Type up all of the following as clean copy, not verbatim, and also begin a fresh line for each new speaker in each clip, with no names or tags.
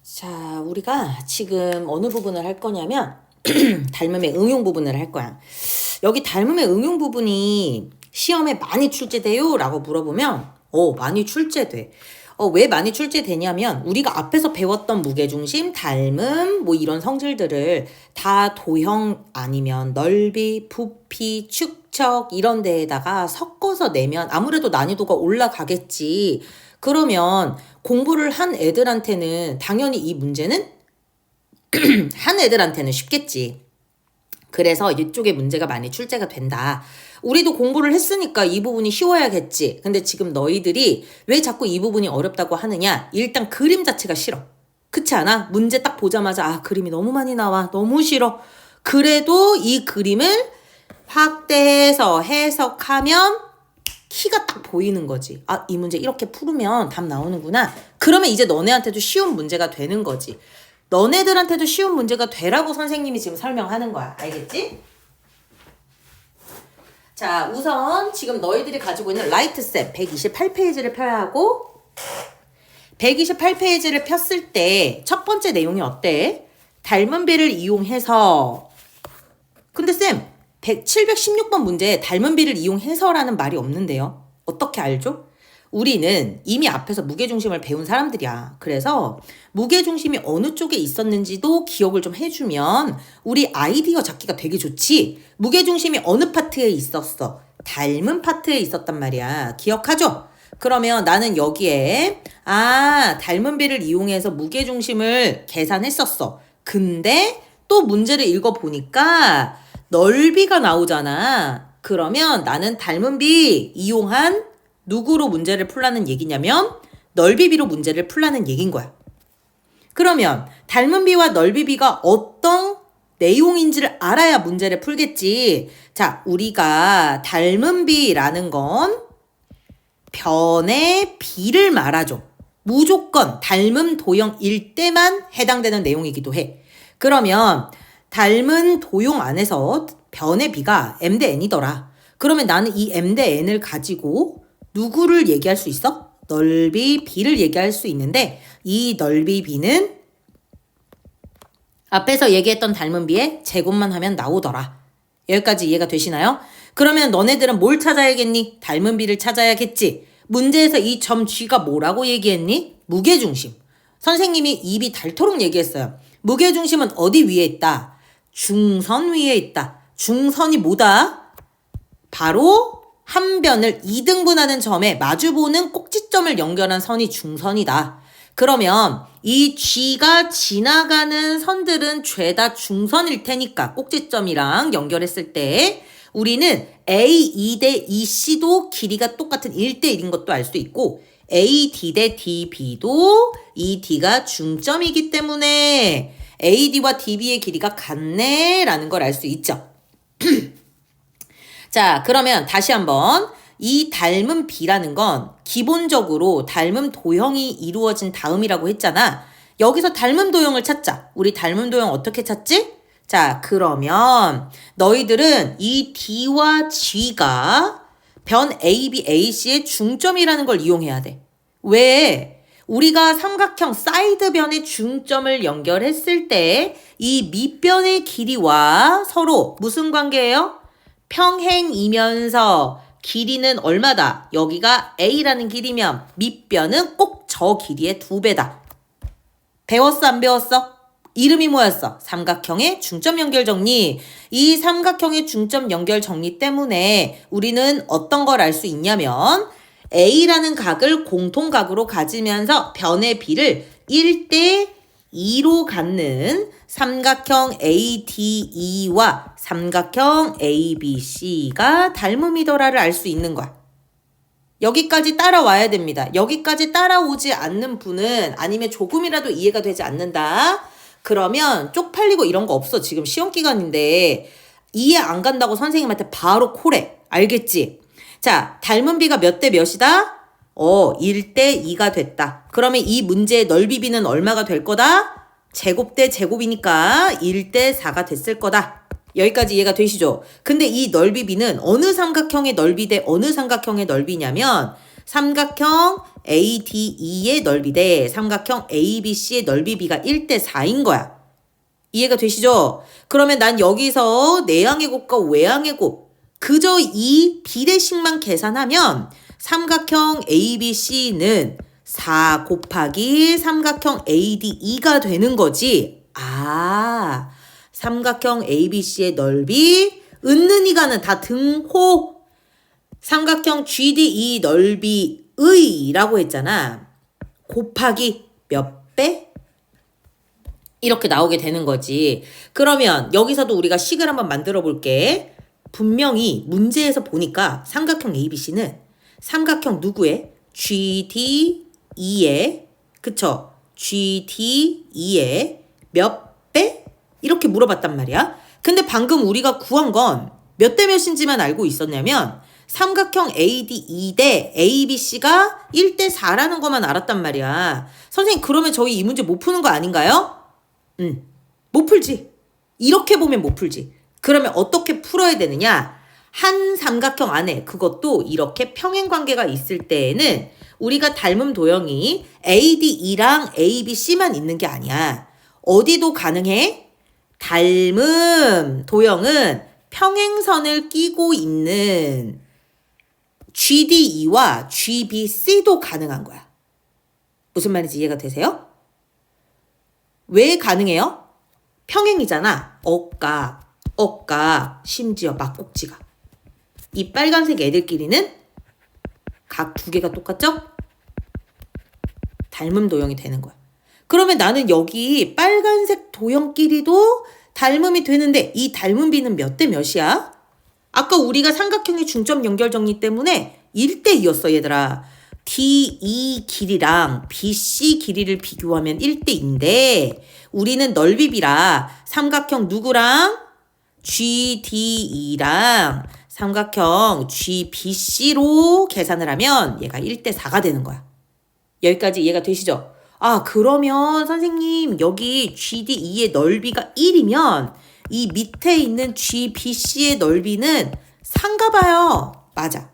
자, 우리가 지금 어느 부분을 할 거냐면 닮음의 응용 부분을 할 거야. 여기 닮음의 응용 부분이 시험에 많이 출제돼요? 라고 물어보면 많이 출제돼. 왜 많이 출제되냐면 우리가 앞에서 배웠던 무게중심, 닮음, 뭐 이런 성질들을 다 도형 아니면 넓이, 부피, 축척 이런 데에다가 섞어서 내면 아무래도 난이도가 올라가겠지. 그러면 공부를 한 애들한테는 당연히 이 문제는 한 애들한테는 쉽겠지. 그래서 이쪽에 문제가 많이 출제가 된다. 우리도 공부를 했으니까 이 부분이 쉬워야겠지. 근데 지금 너희들이 왜 자꾸 이 부분이 어렵다고 하느냐? 일단 그림 자체가 싫어. 그렇지 않아? 문제 딱 보자마자 그림이 너무 많이 나와. 너무 싫어. 그래도 이 그림을 확대해서 해석하면 키가 딱 보이는 거지. 이 문제 이렇게 풀으면 답 나오는구나. 그러면 이제 너네한테도 쉬운 문제가 되는 거지. 너네들한테도 쉬운 문제가 되라고 선생님이 지금 설명하는 거야. 알겠지? 자, 우선 지금 너희들이 가지고 있는 라이트셋 128페이지를 펴야 하고 128페이지를 폈을 때 첫 번째 내용이 어때? 닮은 비를 이용해서 근데 쌤 716번 문제에 닮은 비를 이용해서라는 말이 없는데요. 어떻게 알죠? 우리는 이미 앞에서 무게중심을 배운 사람들이야. 그래서 무게중심이 어느 쪽에 있었는지도 기억을 좀 해주면 우리 아이디어 잡기가 되게 좋지. 무게중심이 어느 파트에 있었어? 닮은 파트에 있었단 말이야. 기억하죠? 그러면 나는 여기에 닮은 비를 이용해서 무게중심을 계산했었어. 근데 또 문제를 읽어보니까 넓이가 나오잖아. 그러면 나는 닮은 비 이용한 누구로 문제를 풀라는 얘기냐면 넓이비로 문제를 풀라는 얘긴 거야. 그러면 닮은 비와 넓이비가 어떤 내용인지를 알아야 문제를 풀겠지. 자, 우리가 닮은 비라는 건 변의 비를 말하죠. 무조건 닮은 도형일 때만 해당되는 내용이기도 해. 그러면 닮은 도형 안에서 변의 비가 m 대 n이더라. 그러면 나는 이 m 대 n을 가지고 누구를 얘기할 수 있어? 넓이 b를 얘기할 수 있는데 이 넓이 b는 앞에서 얘기했던 닮은 비의 제곱만 하면 나오더라. 여기까지 이해가 되시나요? 그러면 너네들은 뭘 찾아야겠니? 닮은 비를 찾아야겠지. 문제에서 이 점 G가 뭐라고 얘기했니? 무게중심. 선생님이 입이 닳도록 얘기했어요. 무게중심은 어디 위에 있다? 중선 위에 있다. 중선이 뭐다? 바로 한 변을 2등분하는 점에 마주보는 꼭지점을 연결한 선이 중선이다. 그러면 이 G가 지나가는 선들은 죄다 중선일 테니까 꼭지점이랑 연결했을 때 우리는 AE 대 EC도 길이가 똑같은 1대 1인 것도 알 수 있고 AD 대 DB도 이 D가 중점이기 때문에 AD와 DB의 길이가 같네 라는 걸 알 수 있죠. 자, 그러면 다시 한번 이 닮은 비라는 건 기본적으로 닮은 도형이 이루어진 다음이라고 했잖아. 여기서 닮은 도형을 찾자. 우리 닮은 도형 어떻게 찾지? 자, 그러면 너희들은 이 D와 G가 변 AB, AC의 중점이라는 걸 이용해야 돼. 왜? 우리가 삼각형 사이드 변의 중점을 연결했을 때 이 밑변의 길이와 서로 무슨 관계예요? 평행이면서 길이는 얼마다? 여기가 A라는 길이면 밑변은 꼭 저 길이의 2배다. 배웠어? 안 배웠어? 이름이 뭐였어? 삼각형의 중점 연결 정리. 이 삼각형의 중점 연결 정리 때문에 우리는 어떤 걸 알 수 있냐면 A라는 각을 공통각으로 가지면서 변의 B를 1대 2로 갖는 삼각형 ADE와 삼각형 ABC가 닮음이더라를 알 수 있는 거야. 여기까지 따라와야 됩니다. 여기까지 따라오지 않는 분은 아니면 조금이라도 이해가 되지 않는다. 그러면 쪽팔리고 이런 거 없어. 지금 시험 기간인데 이해 안 간다고 선생님한테 바로 콜해. 알겠지? 자, 닮은 비가 몇 대 몇이다? 1대 2가 됐다. 그러면 이 문제의 넓이 비는 얼마가 될 거다? 제곱 대 제곱이니까 1대 4가 됐을 거다. 여기까지 이해가 되시죠? 근데 이 넓이 비는 어느 삼각형의 넓이 대 어느 삼각형의 넓이냐면 삼각형 ADE의 넓이 대 삼각형 ABC의 넓이 B가 1대 4인 거야. 이해가 되시죠? 그러면 난 여기서 내항의 곱과 외항의 곱 그저 이 비례식만 계산하면 삼각형 ABC는 4 곱하기 삼각형 ADE가 되는 거지. 아, 삼각형 ABC의 넓이 은는이가는 다 등호 삼각형 GDE 넓이의 라고 했잖아. 곱하기 몇 배? 이렇게 나오게 되는 거지. 그러면 여기서도 우리가 식을 한번 만들어 볼게. 분명히 문제에서 보니까 삼각형 ABC는 삼각형 누구의? GDE의 그쵸? GDE의 몇 배? 이렇게 물어봤단 말이야. 근데 방금 우리가 구한 건 몇 대 몇인지만 알고 있었냐면 삼각형 ADE 대 ABC가 1대 4라는 것만 알았단 말이야. 선생님 그러면 저희 이 문제 못 푸는 거 아닌가요? 못 풀지. 이렇게 보면 못 풀지. 그러면 어떻게 풀어야 되느냐? 한 삼각형 안에 그것도 이렇게 평행관계가 있을 때에는 우리가 닮은 도형이 ADE랑 ABC만 있는 게 아니야. 어디도 가능해? 닮은 도형은 평행선을 끼고 있는 GDE와 GBC도 가능한 거야. 무슨 말인지 이해가 되세요? 왜 가능해요? 평행이잖아. 억가, 심지어 막꼭지가. 이 빨간색 애들끼리는 각 두 개가 똑같죠? 닮음 도형이 되는 거야. 그러면 나는 여기 빨간색 도형끼리도 닮음이 되는데 이 닮음 비는 몇 대 몇이야? 아까 우리가 삼각형의 중점 연결 정리 때문에 1대 2였어 얘들아. DE 길이랑 BC 길이를 비교하면 1대2인데 우리는 넓이 B라 삼각형 누구랑? GDE랑 삼각형 GBC로 계산을 하면 얘가 1대 4가 되는 거야. 여기까지 이해가 되시죠? 아, 그러면 선생님 여기 GDE의 넓이가 1이면 이 밑에 있는 GBC의 넓이는 3가 봐요. 맞아.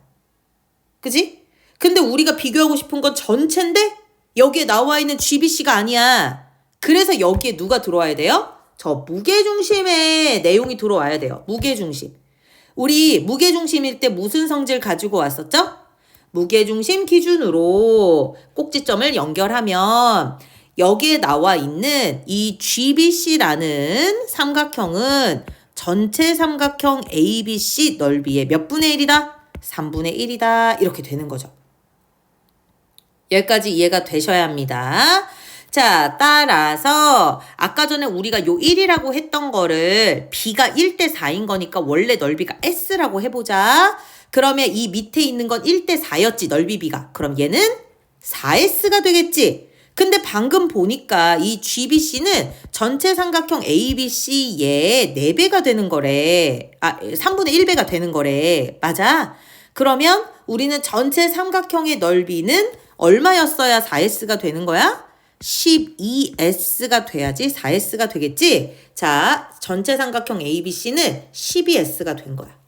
그지? 근데 우리가 비교하고 싶은 건 전체인데 여기에 나와 있는 GBC가 아니야. 그래서 여기에 누가 들어와야 돼요? 저 무게중심의 내용이 들어와야 돼요. 무게중심. 우리 무게중심일 때 무슨 성질 가지고 왔었죠? 무게중심 기준으로 꼭지점을 연결하면 여기에 나와 있는 이 GBC라는 삼각형은 전체 삼각형 ABC 넓이의 몇 분의 1이다? 3분의 1이다. 이렇게 되는 거죠. 여기까지 이해가 되셔야 합니다. 자, 따라서 아까 전에 우리가 요 1이라고 했던 거를 B가 1대 4인 거니까 원래 넓이가 S라고 해보자. 그러면 이 밑에 있는 건 1대 4였지, 넓이 B가. 그럼 얘는 4S가 되겠지. 근데 방금 보니까 이 GBC는 전체 삼각형 ABC의 4배가 되는 거래. 3분의 1배가 되는 거래. 맞아? 그러면 우리는 전체 삼각형의 넓이는 얼마였어야 4S가 되는 거야? 12S가 돼야지 4S가 되겠지? 자, 전체 삼각형 ABC는 12S가 된 거야.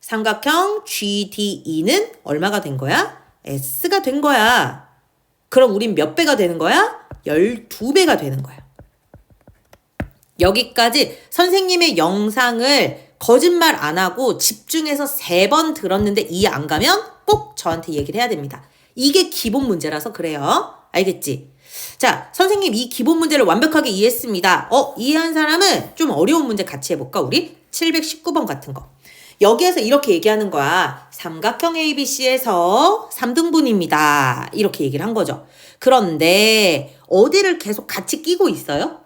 삼각형 GDE는 얼마가 된 거야? S가 된 거야. 그럼 우린 몇 배가 되는 거야? 12배가 되는 거야. 여기까지 선생님의 영상을 거짓말 안 하고 집중해서 3번 들었는데 이해 안 가면 꼭 저한테 얘기를 해야 됩니다. 이게 기본 문제라서 그래요. 알겠지? 자, 선생님 이 기본 문제를 완벽하게 이해했습니다. 이해한 사람은 좀 어려운 문제 같이 해볼까? 우리 719번 같은 거. 여기에서 이렇게 얘기하는 거야. 삼각형 ABC에서 3등분입니다. 이렇게 얘기를 한 거죠. 그런데 어디를 계속 같이 끼고 있어요?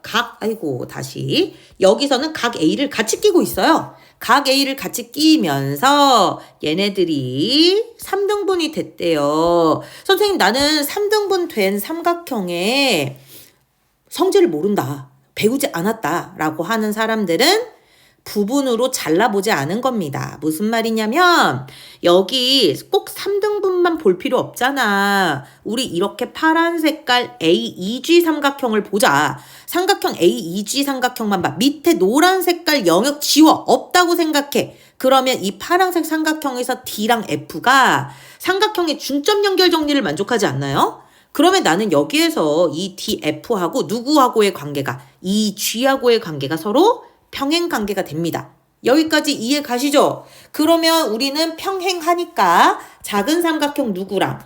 다시. 여기서는 각 A를 같이 끼고 있어요. 각 A를 같이 끼면서 얘네들이 3등분이 됐대요. 선생님 나는 3등분 된 삼각형의 성질을 모른다. 배우지 않았다. 라고 하는 사람들은 부분으로 잘라보지 않은 겁니다. 무슨 말이냐면 여기 꼭 3등분만 볼 필요 없잖아. 우리 이렇게 파란 색깔 AEG 삼각형을 보자. 삼각형 AEG 삼각형만 봐. 밑에 노란 색깔 영역 지워. 없다고 생각해. 그러면 이 파란색 삼각형에서 D랑 F가 삼각형의 중점 연결 정리를 만족하지 않나요? 그러면 나는 여기에서 이 DF하고 누구하고의 관계가, 이 G하고의 관계가 서로 평행 관계가 됩니다. 여기까지 이해 가시죠? 그러면 우리는 평행하니까 작은 삼각형 누구랑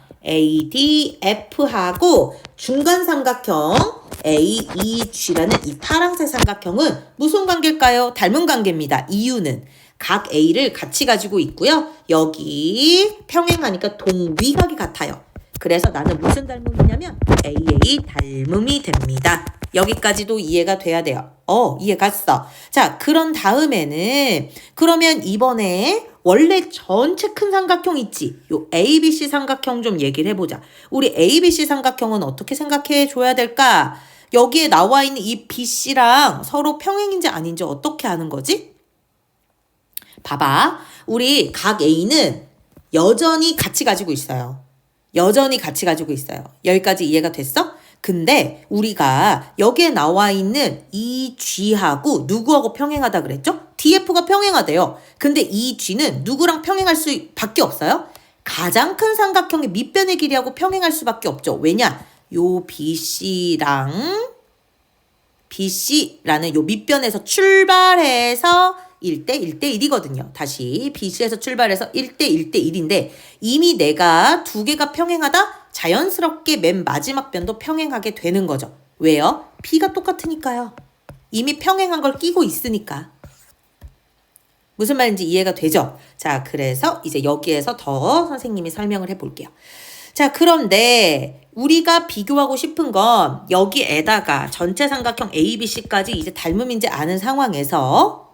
ADF하고 중간 삼각형 AEG라는 이 파란색 삼각형은 무슨 관계일까요? 닮은 관계입니다. 이유는 각 A를 같이 가지고 있고요. 여기 평행하니까 동위각이 같아요. 그래서 나는 무슨 닮음이냐면 AA 닮음이 됩니다. 여기까지도 이해가 돼야 돼요. 이해 갔어. 자, 그런 다음에는 그러면 이번에 원래 전체 큰 삼각형 있지? 요 ABC 삼각형 좀 얘기를 해보자. 우리 ABC 삼각형은 어떻게 생각해 줘야 될까? 여기에 나와 있는 이 BC랑 서로 평행인지 아닌지 어떻게 아는 거지? 봐봐. 우리 각 A는 여전히 같이 가지고 있어요. 여전히 같이 가지고 있어요. 여기까지 이해가 됐어? 근데 우리가 여기에 나와 있는 이 G하고 누구하고 평행하다 그랬죠? DF가 평행하대요. 근데 이 G는 누구랑 평행할 수밖에 없어요? 가장 큰 삼각형의 밑변의 길이하고 평행할 수밖에 없죠. 왜냐? 요 BC라는 요 밑변에서 출발해서 1대 1대1이거든요. 다시 BC에서 출발해서 1대 1대1인데 이미 내가 두 개가 평행하다? 자연스럽게 맨 마지막 변도 평행하게 되는 거죠. 왜요? B가 똑같으니까요. 이미 평행한 걸 끼고 있으니까. 무슨 말인지 이해가 되죠? 자, 그래서 이제 여기에서 더 선생님이 설명을 해볼게요. 자, 그런데 우리가 비교하고 싶은 건 여기에다가 전체 삼각형 ABC까지 이제 닮음인지 아는 상황에서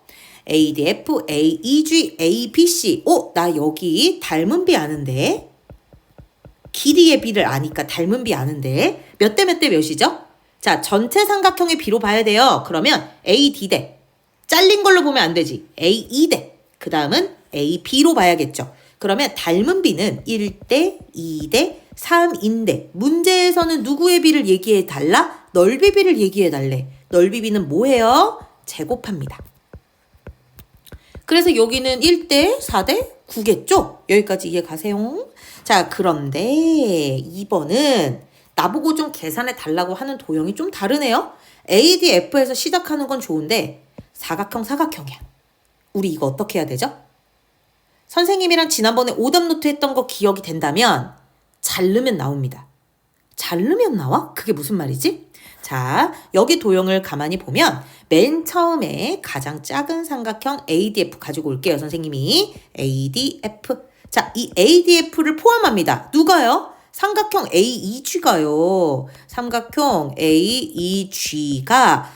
ADF, AEG, ABC. 나 여기 닮은 비 아는데? 길이의 비를 아니까 닮은 비 아는데? 몇 대 몇 대 몇이죠? 자, 전체 삼각형의 비로 봐야 돼요. 그러면 AD대. 잘린 걸로 보면 안 되지. AE대. 그 다음은 AB로 봐야겠죠. 그러면 닮은 비는 1대, 2대, 3인데 문제에서는 누구의 비를 얘기해 달라? 넓이 비를 얘기해 달래. 넓이 비는 뭐예요? 제곱합니다. 그래서 여기는 1대 4대 9겠죠? 여기까지 이해 가세요? 자, 그런데 2번은 나보고 좀 계산해 달라고 하는 도형이 좀 다르네요. ADF에서 시작하는 건 좋은데 사각형이야. 우리 이거 어떻게 해야 되죠? 선생님이랑 지난번에 오답노트 했던 거 기억이 된다면 자르면 나옵니다. 자르면 나와? 그게 무슨 말이지? 자, 여기 도형을 가만히 보면 맨 처음에 가장 작은 삼각형 ADF 가지고 올게요, 선생님이. ADF. 자, 이 ADF를 포함합니다. 누가요? 삼각형 AEG가요. 삼각형 AEG가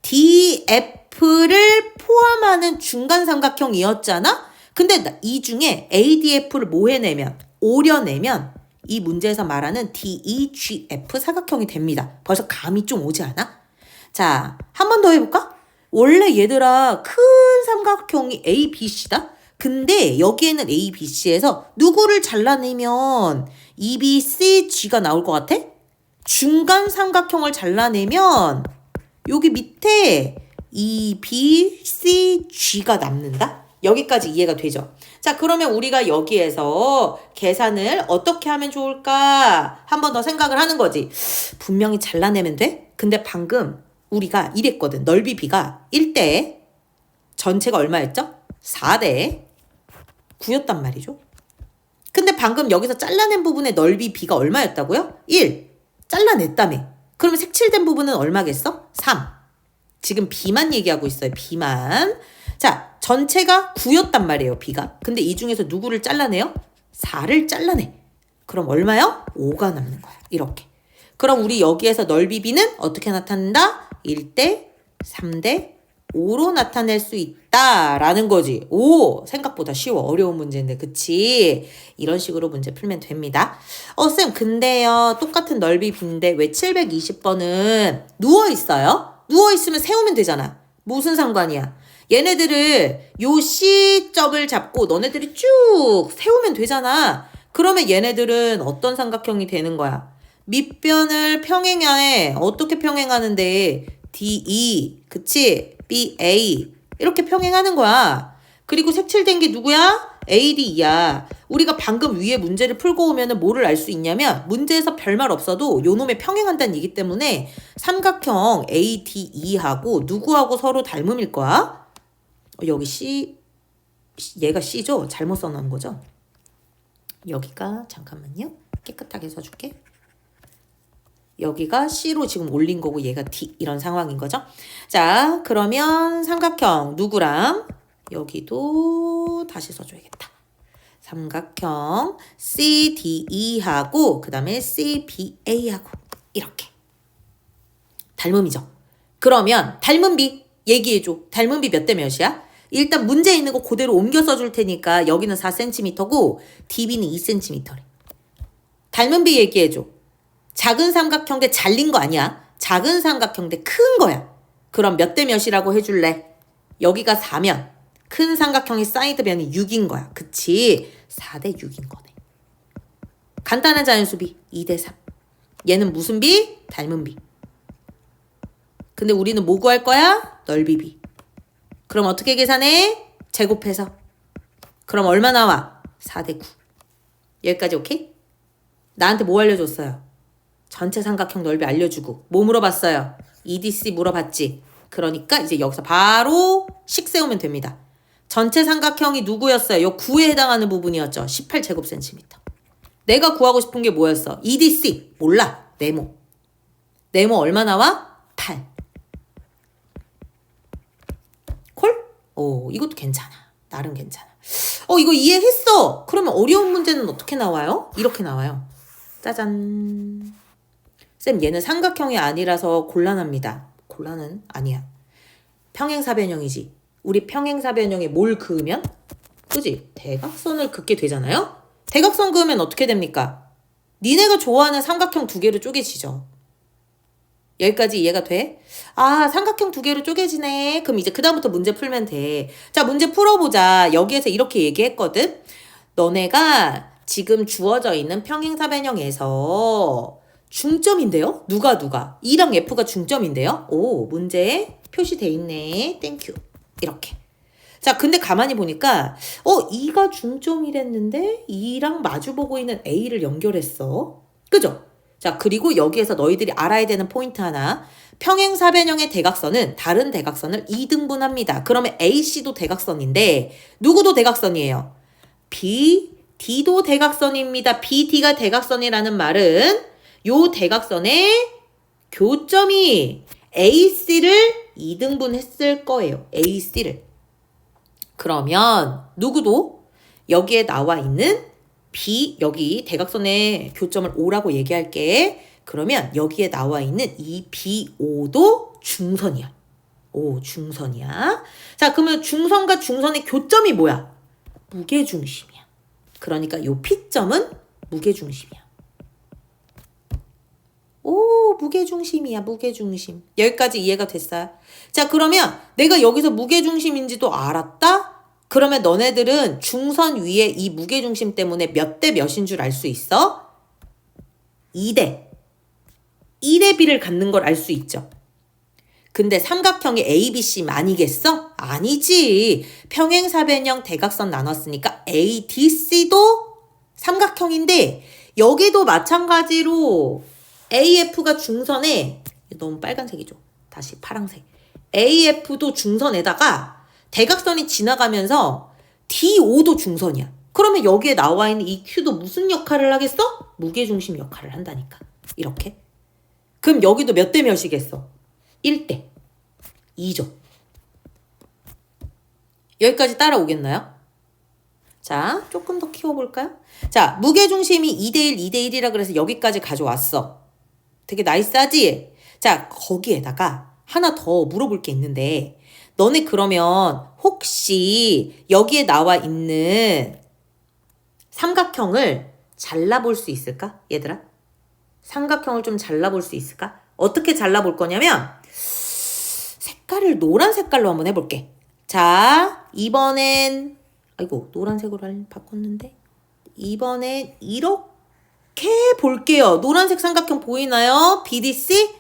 ADF를 포함하는 중간 삼각형이었잖아? 근데 이 중에 ADF를 뭐 해내면, 오려내면 이 문제에서 말하는 DEGF 사각형이 됩니다. 벌써 감이 좀 오지 않아? 자, 한 번 더 해볼까? 원래 얘들아 큰 삼각형이 ABC다? 근데 여기에는 ABC에서 누구를 잘라내면 EBCG가 나올 것 같아? 중간 삼각형을 잘라내면 여기 밑에 EBCG가 남는다? 여기까지 이해가 되죠? 자, 그러면 우리가 여기에서 계산을 어떻게 하면 좋을까? 한 번 더 생각을 하는 거지. 분명히 잘라내면 돼? 근데 방금 우리가 이랬거든. 넓이 B가 1대 전체가 얼마였죠? 4대 9였단 말이죠. 근데 방금 여기서 잘라낸 부분의 넓이 B가 얼마였다고요? 1. 잘라냈다며. 그러면 색칠된 부분은 얼마겠어? 3. 지금 B만 얘기하고 있어요. B만. 자, 전체가 9였단 말이에요, B가. 근데 이 중에서 누구를 잘라내요? 4를 잘라내. 그럼 얼마요? 5가 남는 거야. 이렇게. 그럼 우리 여기에서 넓이 B는 어떻게 나타낸다? 1대 3대 5로 나타낼 수 있다라는 거지. 오, 생각보다 쉬워. 어려운 문제인데, 그치? 이런 식으로 문제 풀면 됩니다. 쌤, 근데요, 똑같은 넓이 B인데 왜 720번은 누워있어요? 누워있으면 세우면 되잖아. 무슨 상관이야? 얘네들을 요 C점을 잡고 너네들이 쭉 세우면 되잖아. 그러면 얘네들은 어떤 삼각형이 되는 거야? 밑변을 평행해. 어떻게 평행하는데? DE, 그치? BA 이렇게 평행하는 거야. 그리고 색칠된 게 누구야? AD야. 우리가 방금 위에 문제를 풀고 오면은 뭐를 알 수 있냐면 문제에서 별말 없어도 요 놈에 평행한다는 얘기 때문에 삼각형 ADE하고 누구하고 서로 닮음일 거야? 여기 C, 얘가 C죠? 잘못 써놓은 거죠? 여기가 잠깐만요. 깨끗하게 써줄게. 여기가 C로 지금 올린 거고 얘가 D 이런 상황인 거죠. 자, 그러면 삼각형 누구랑 여기도 다시 써줘야겠다. 삼각형 CDE하고 그 다음에 CBA하고 이렇게 닮음이죠. 그러면 닮음비 얘기해줘. 닮음비 몇 대 몇이야? 일단 문제에 있는 거 그대로 옮겨 써줄 테니까 여기는 4cm고 DB는 2cm래. 닮음비 얘기해줘. 작은 삼각형 대 잘린 거 아니야. 작은 삼각형 대 큰 거야. 그럼 몇 대 몇이라고 해줄래? 여기가 4면 큰 삼각형의 사이드 변이 6인 거야. 그치? 4대 6인 거네. 간단한 자연수비 2대 3. 얘는 무슨 비? 닮은 비. 근데 우리는 뭐 구할 거야? 넓이비. 그럼 어떻게 계산해? 제곱해서. 그럼 얼마 나와? 4대 9. 여기까지 오케이? 나한테 뭐 알려줬어요? 전체 삼각형 넓이 알려주고 뭐 물어봤어요? EDC 물어봤지? 그러니까 이제 여기서 바로 식 세우면 됩니다. 전체 삼각형이 누구였어요? 요 9에 해당하는 부분이었죠. 18제곱센티미터. 내가 구하고 싶은 게 뭐였어? EDC. 몰라. 네모. 네모 얼마 나와? 8. 콜? 오, 이것도 괜찮아. 나름 괜찮아. 이거 이해했어. 그러면 어려운 문제는 어떻게 나와요? 이렇게 나와요. 짜잔. 쌤, 얘는 삼각형이 아니라서 곤란합니다. 곤란은 아니야. 평행사변형이지. 우리 평행사변형에 뭘 그으면? 그지? 대각선을 긋게 되잖아요? 대각선 그으면 어떻게 됩니까? 니네가 좋아하는 삼각형 2개로 쪼개지죠. 여기까지 이해가 돼? 아, 삼각형 2개로 쪼개지네. 그럼 이제 그다음부터 문제 풀면 돼. 자, 문제 풀어보자. 여기에서 이렇게 얘기했거든. 너네가 지금 주어져 있는 평행사변형에서 중점인데요? 누가? 2랑 F가 중점인데요? 오, 문제에 표시돼 있네. 땡큐. 이렇게. 자, 근데 가만히 보니까 2가 중점이랬는데 2랑 마주보고 있는 A를 연결했어. 그죠? 자, 그리고 여기에서 너희들이 알아야 되는 포인트 하나. 평행사변형의 대각선은 다른 대각선을 2등분합니다. 그러면 AC도 대각선인데 누구도 대각선이에요? BD도 대각선입니다. BD가 대각선이라는 말은 요 대각선의 교점이 AC를 2등분 했을 거예요. AC를. 그러면 누구도 여기에 나와 있는 B, 여기 대각선의 교점을 O라고 얘기할게. 그러면 여기에 나와 있는 이 BO도 중선이야. 오, 중선이야. 자, 그러면 중선과 중선의 교점이 뭐야? 무게중심이야. 그러니까 요 P점은 무게중심이야. 오, 무게중심이야, 무게중심. 여기까지 이해가 됐어요? 자, 그러면 내가 여기서 무게중심인지도 알았다? 그러면 너네들은 중선 위에 이 무게중심 때문에 몇 대 몇인 줄 알 수 있어? 2대. 1의 B를 갖는 걸 알 수 있죠. 근데 삼각형이 ABC만이겠어? 아니지. 평행사변형 대각선 나눴으니까 ADC도 삼각형인데 여기도 마찬가지로 AF가 중선에, 너무 빨간색이죠. 다시 파랑색. AF도 중선에다가 대각선이 지나가면서 DO도 중선이야. 그러면 여기에 나와 있는 이 Q도 무슨 역할을 하겠어? 무게중심 역할을 한다니까. 이렇게. 그럼 여기도 몇 대 몇이겠어? 1대 2죠. 여기까지 따라오겠나요? 자, 조금 더 키워볼까요? 자, 무게중심이 2대1, 2대1이라 그래서 여기까지 가져왔어. 되게 나이스하지? 자, 거기에다가 하나 더 물어볼 게 있는데 너네 그러면 혹시 여기에 나와 있는 삼각형을 잘라볼 수 있을까? 얘들아? 삼각형을 좀 잘라볼 수 있을까? 어떻게 잘라볼 거냐면 색깔을 노란 색깔로 한번 해볼게. 자, 이번엔 아이고 노란색으로 바꿨는데 이번엔 이렇게 볼게요. 노란색 삼각형 보이나요? BDC?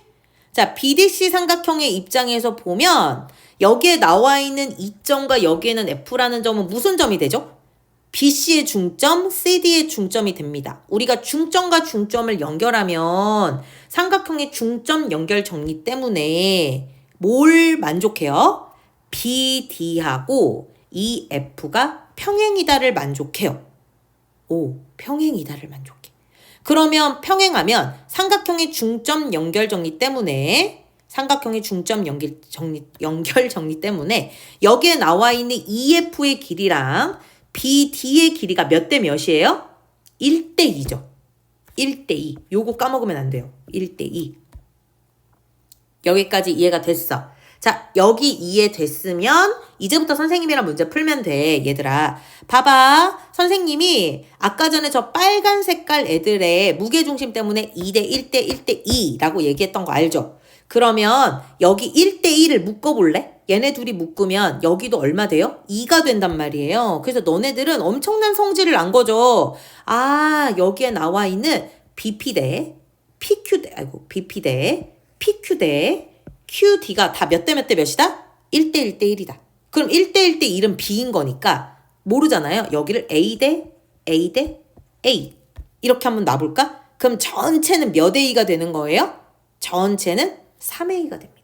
자, BDC 삼각형의 입장에서 보면 여기에 나와 있는 이 점과 여기에는 F라는 점은 무슨 점이 되죠? BC의 중점, CD의 중점이 됩니다. 우리가 중점과 중점을 연결하면 삼각형의 중점 연결 정리 때문에 뭘 만족해요? BD하고 EF가 평행이다를 만족해요. 오, 평행이다를 만족해. 그러면 평행하면 삼각형의 중점 연결 정리 때문에 삼각형의 중점 연결 정리 때문에 여기에 나와 있는 EF의 길이랑 BD의 길이가 몇 대 몇이에요? 1대 2죠. 1대 2. 요거 까먹으면 안 돼요. 1대 2. 여기까지 이해가 됐어. 자, 여기 이해됐으면 이제부터 선생님이랑 문제 풀면 돼. 얘들아. 봐봐. 선생님이 아까 전에 저 빨간 색깔 애들의 무게중심 때문에 2대 1대 1대 2라고 얘기했던 거 알죠? 그러면 여기 1대 2를 묶어볼래? 얘네 둘이 묶으면 여기도 얼마 돼요? 2가 된단 말이에요. 그래서 너네들은 엄청난 성질을 안 거죠. 아, 여기에 나와 있는 BP 대 PQ 대 BP 대 PQ 대 QD가 다 몇 대 몇 대 몇이다? 1대 1대 1이다. 그럼 1대 1대 1은 B인 거니까 모르잖아요. 여기를 A 대 A 대 A 이렇게 한번 놔볼까? 그럼 전체는 몇 A가 되는 거예요? 전체는 3A가 됩니다.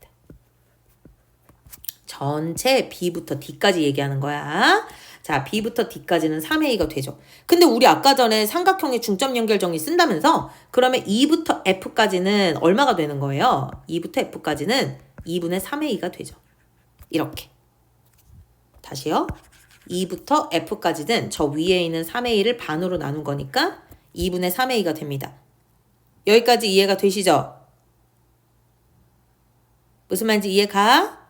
전체 B부터 D까지 얘기하는 거야. 자, B부터 D까지는 3A가 되죠. 근데 우리 아까 전에 삼각형의 중점 연결 정리 쓴다면서 그러면 2부터 F까지는 얼마가 되는 거예요? 2부터 F까지는 2분의 3A가 되죠. 이렇게. 다시요. 2부터 F까지는 저 위에 있는 3A를 반으로 나눈 거니까 2분의 3A가 됩니다. 여기까지 이해가 되시죠? 무슨 말인지 이해가?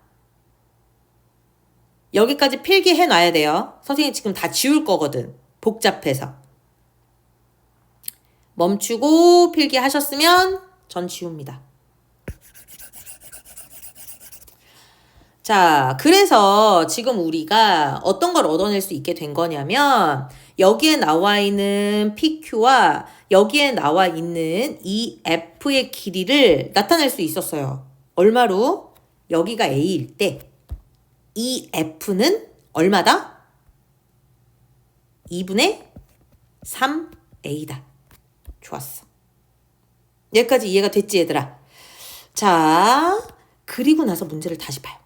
여기까지 필기해 놔야 돼요. 선생님 지금 다 지울 거거든. 복잡해서. 멈추고 필기하셨으면 전 지웁니다. 자, 그래서 지금 우리가 어떤 걸 얻어낼 수 있게 된 거냐면 여기에 나와 있는 PQ와 여기에 나와 있는 이 F의 길이를 나타낼 수 있었어요. 얼마로? 여기가 A일 때 이 F는 얼마다? 2분의 3A다. 좋았어. 여기까지 이해가 됐지 얘들아? 자, 그리고 나서 문제를 다시 봐요.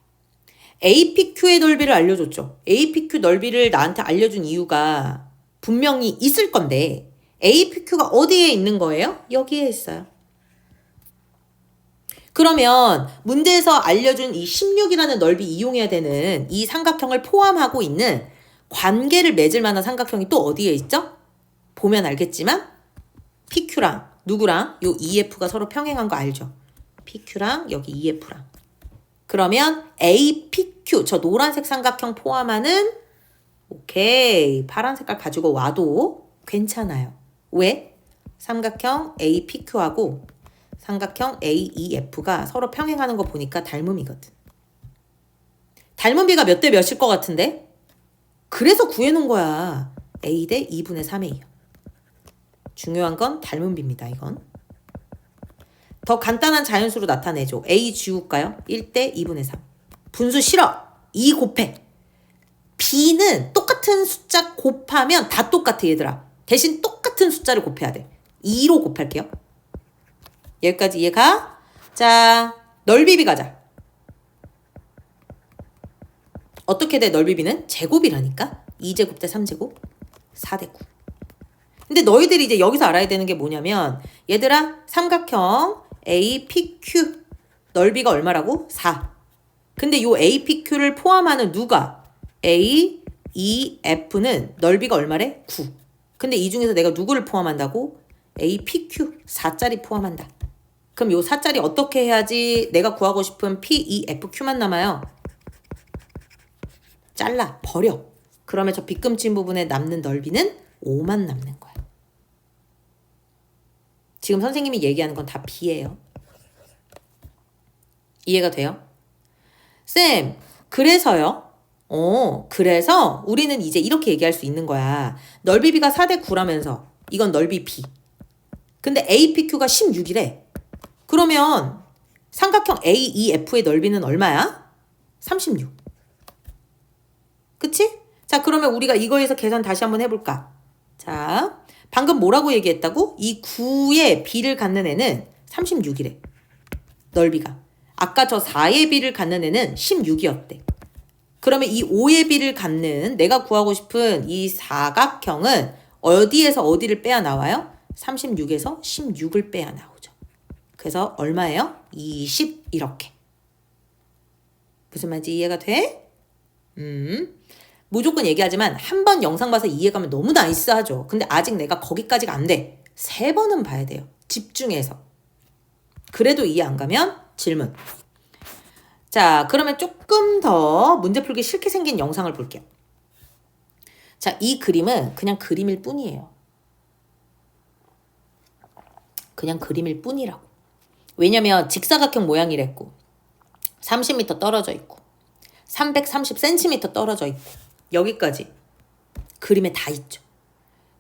APQ의 넓이를 알려줬죠. APQ 넓이를 나한테 알려준 이유가 분명히 있을 건데 APQ가 어디에 있는 거예요? 여기에 있어요. 그러면 문제에서 알려준 이 16이라는 넓이 이용해야 되는 이 삼각형을 포함하고 있는 관계를 맺을 만한 삼각형이 또 어디에 있죠? 보면 알겠지만 PQ랑 누구랑 요 EF가 서로 평행한 거 알죠? PQ랑 여기 EF랑. 그러면 APQ 저 노란색 삼각형 포함하는 오케이 파란 색깔 가지고 와도 괜찮아요. 왜? 삼각형 APQ하고 삼각형 AEF가 서로 평행하는 거 보니까 닮음이거든. 닮음비가 몇 대 몇일 것 같은데? 그래서 구해놓은 거야. A 대 2분의 3A요. 중요한 건 닮음비입니다. 이건. 더 간단한 자연수로 나타내줘. A 지울까요? 1대 2분의 3. 분수 싫어. 2 곱해. B는 똑같은 숫자 곱하면 다 똑같아 얘들아. 대신 똑같은 숫자를 곱해야 돼. 2로 곱할게요. 여기까지 이해가? 자, 넓이비 가자. 어떻게 돼 넓이비는? 제곱이라니까? 2제곱 대 3제곱 4대 9. 근데 너희들이 이제 여기서 알아야 되는 게 뭐냐면 얘들아 삼각형 APQ 넓이가 얼마라고? 4. 근데 요 APQ를 포함하는 누가? AEF는 넓이가 얼마래? 9. 근데 이 중에서 내가 누구를 포함한다고? APQ 4짜리 포함한다. 그럼 요 4짜리 어떻게 해야지 내가 구하고 싶은 PEFQ만 남아요? 잘라, 버려. 그러면 저 빗금친 부분에 남는 넓이는 5만 남는 거야. 지금 선생님이 얘기하는 건 다 B예요. 이해가 돼요? 쌤, 그래서요? 그래서 우리는 이제 이렇게 얘기할 수 있는 거야. 넓이 B가 4대 9라면서 이건 넓이 B. 근데 APQ가 16이래. 그러면 삼각형 AEF의 넓이는 얼마야? 36. 그치? 자, 그러면 우리가 이거에서 계산 다시 한번 해볼까? 자, 방금 뭐라고 얘기했다고? 이 9의 B를 갖는 애는 36이래. 넓이가. 아까 저 4의 B를 갖는 애는 16이었대. 그러면 이 5의 B를 갖는 내가 구하고 싶은 이 사각형은 어디에서 어디를 빼야 나와요? 36에서 16을 빼야 나오죠. 그래서 얼마예요? 20 이렇게. 무슨 말인지 이해가 돼? 무조건 얘기하지만 한 번 영상 봐서 이해가면 너무 나이스하죠. 근데 아직 내가 거기까지가 안 돼. 3번은 봐야 돼요. 집중해서. 그래도 이해 안 가면 질문. 자, 그러면 조금 더 문제 풀기 싫게 생긴 영상을 볼게요. 자, 이 그림은 그냥 그림일 뿐이에요. 그냥 그림일 뿐이라고. 왜냐면 직사각형 모양이랬고 30m 떨어져 있고 330cm 떨어져 있고 여기까지 그림에 다 있죠.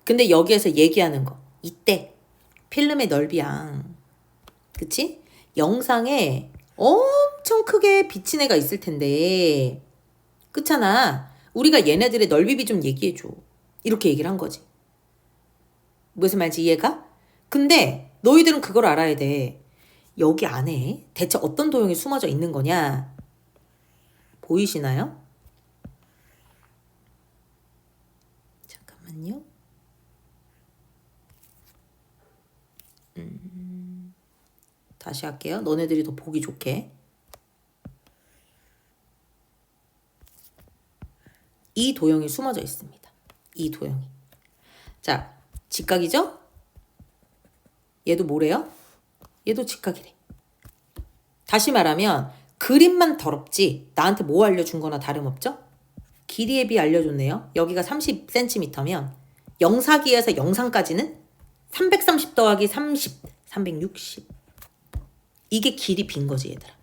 근데 여기에서 얘기하는 거 이때 필름의 넓이야. 그치? 영상에 엄청 크게 비친 애가 있을 텐데 그렇잖아. 우리가 얘네들의 넓이비 좀 얘기해줘. 이렇게 얘기를 한 거지. 무슨 말인지 이해가? 근데 너희들은 그걸 알아야 돼. 여기 안에 대체 어떤 도형이 숨어져 있는 거냐? 보이시나요? 잠깐만요. 다시 할게요. 너네들이 더 보기 좋게. 이 도형이 숨어져 있습니다. 이 도형이. 자, 직각이죠? 얘도 뭐래요? 얘도 직각이래. 다시 말하면 그림만 더럽지 나한테 뭐 알려준 거나 다름없죠? 길이의 비 알려줬네요. 여기가 30cm면 영사기에서 영상까지는 330 더하기 30, 360. 이게 길이 빈 거지 얘들아.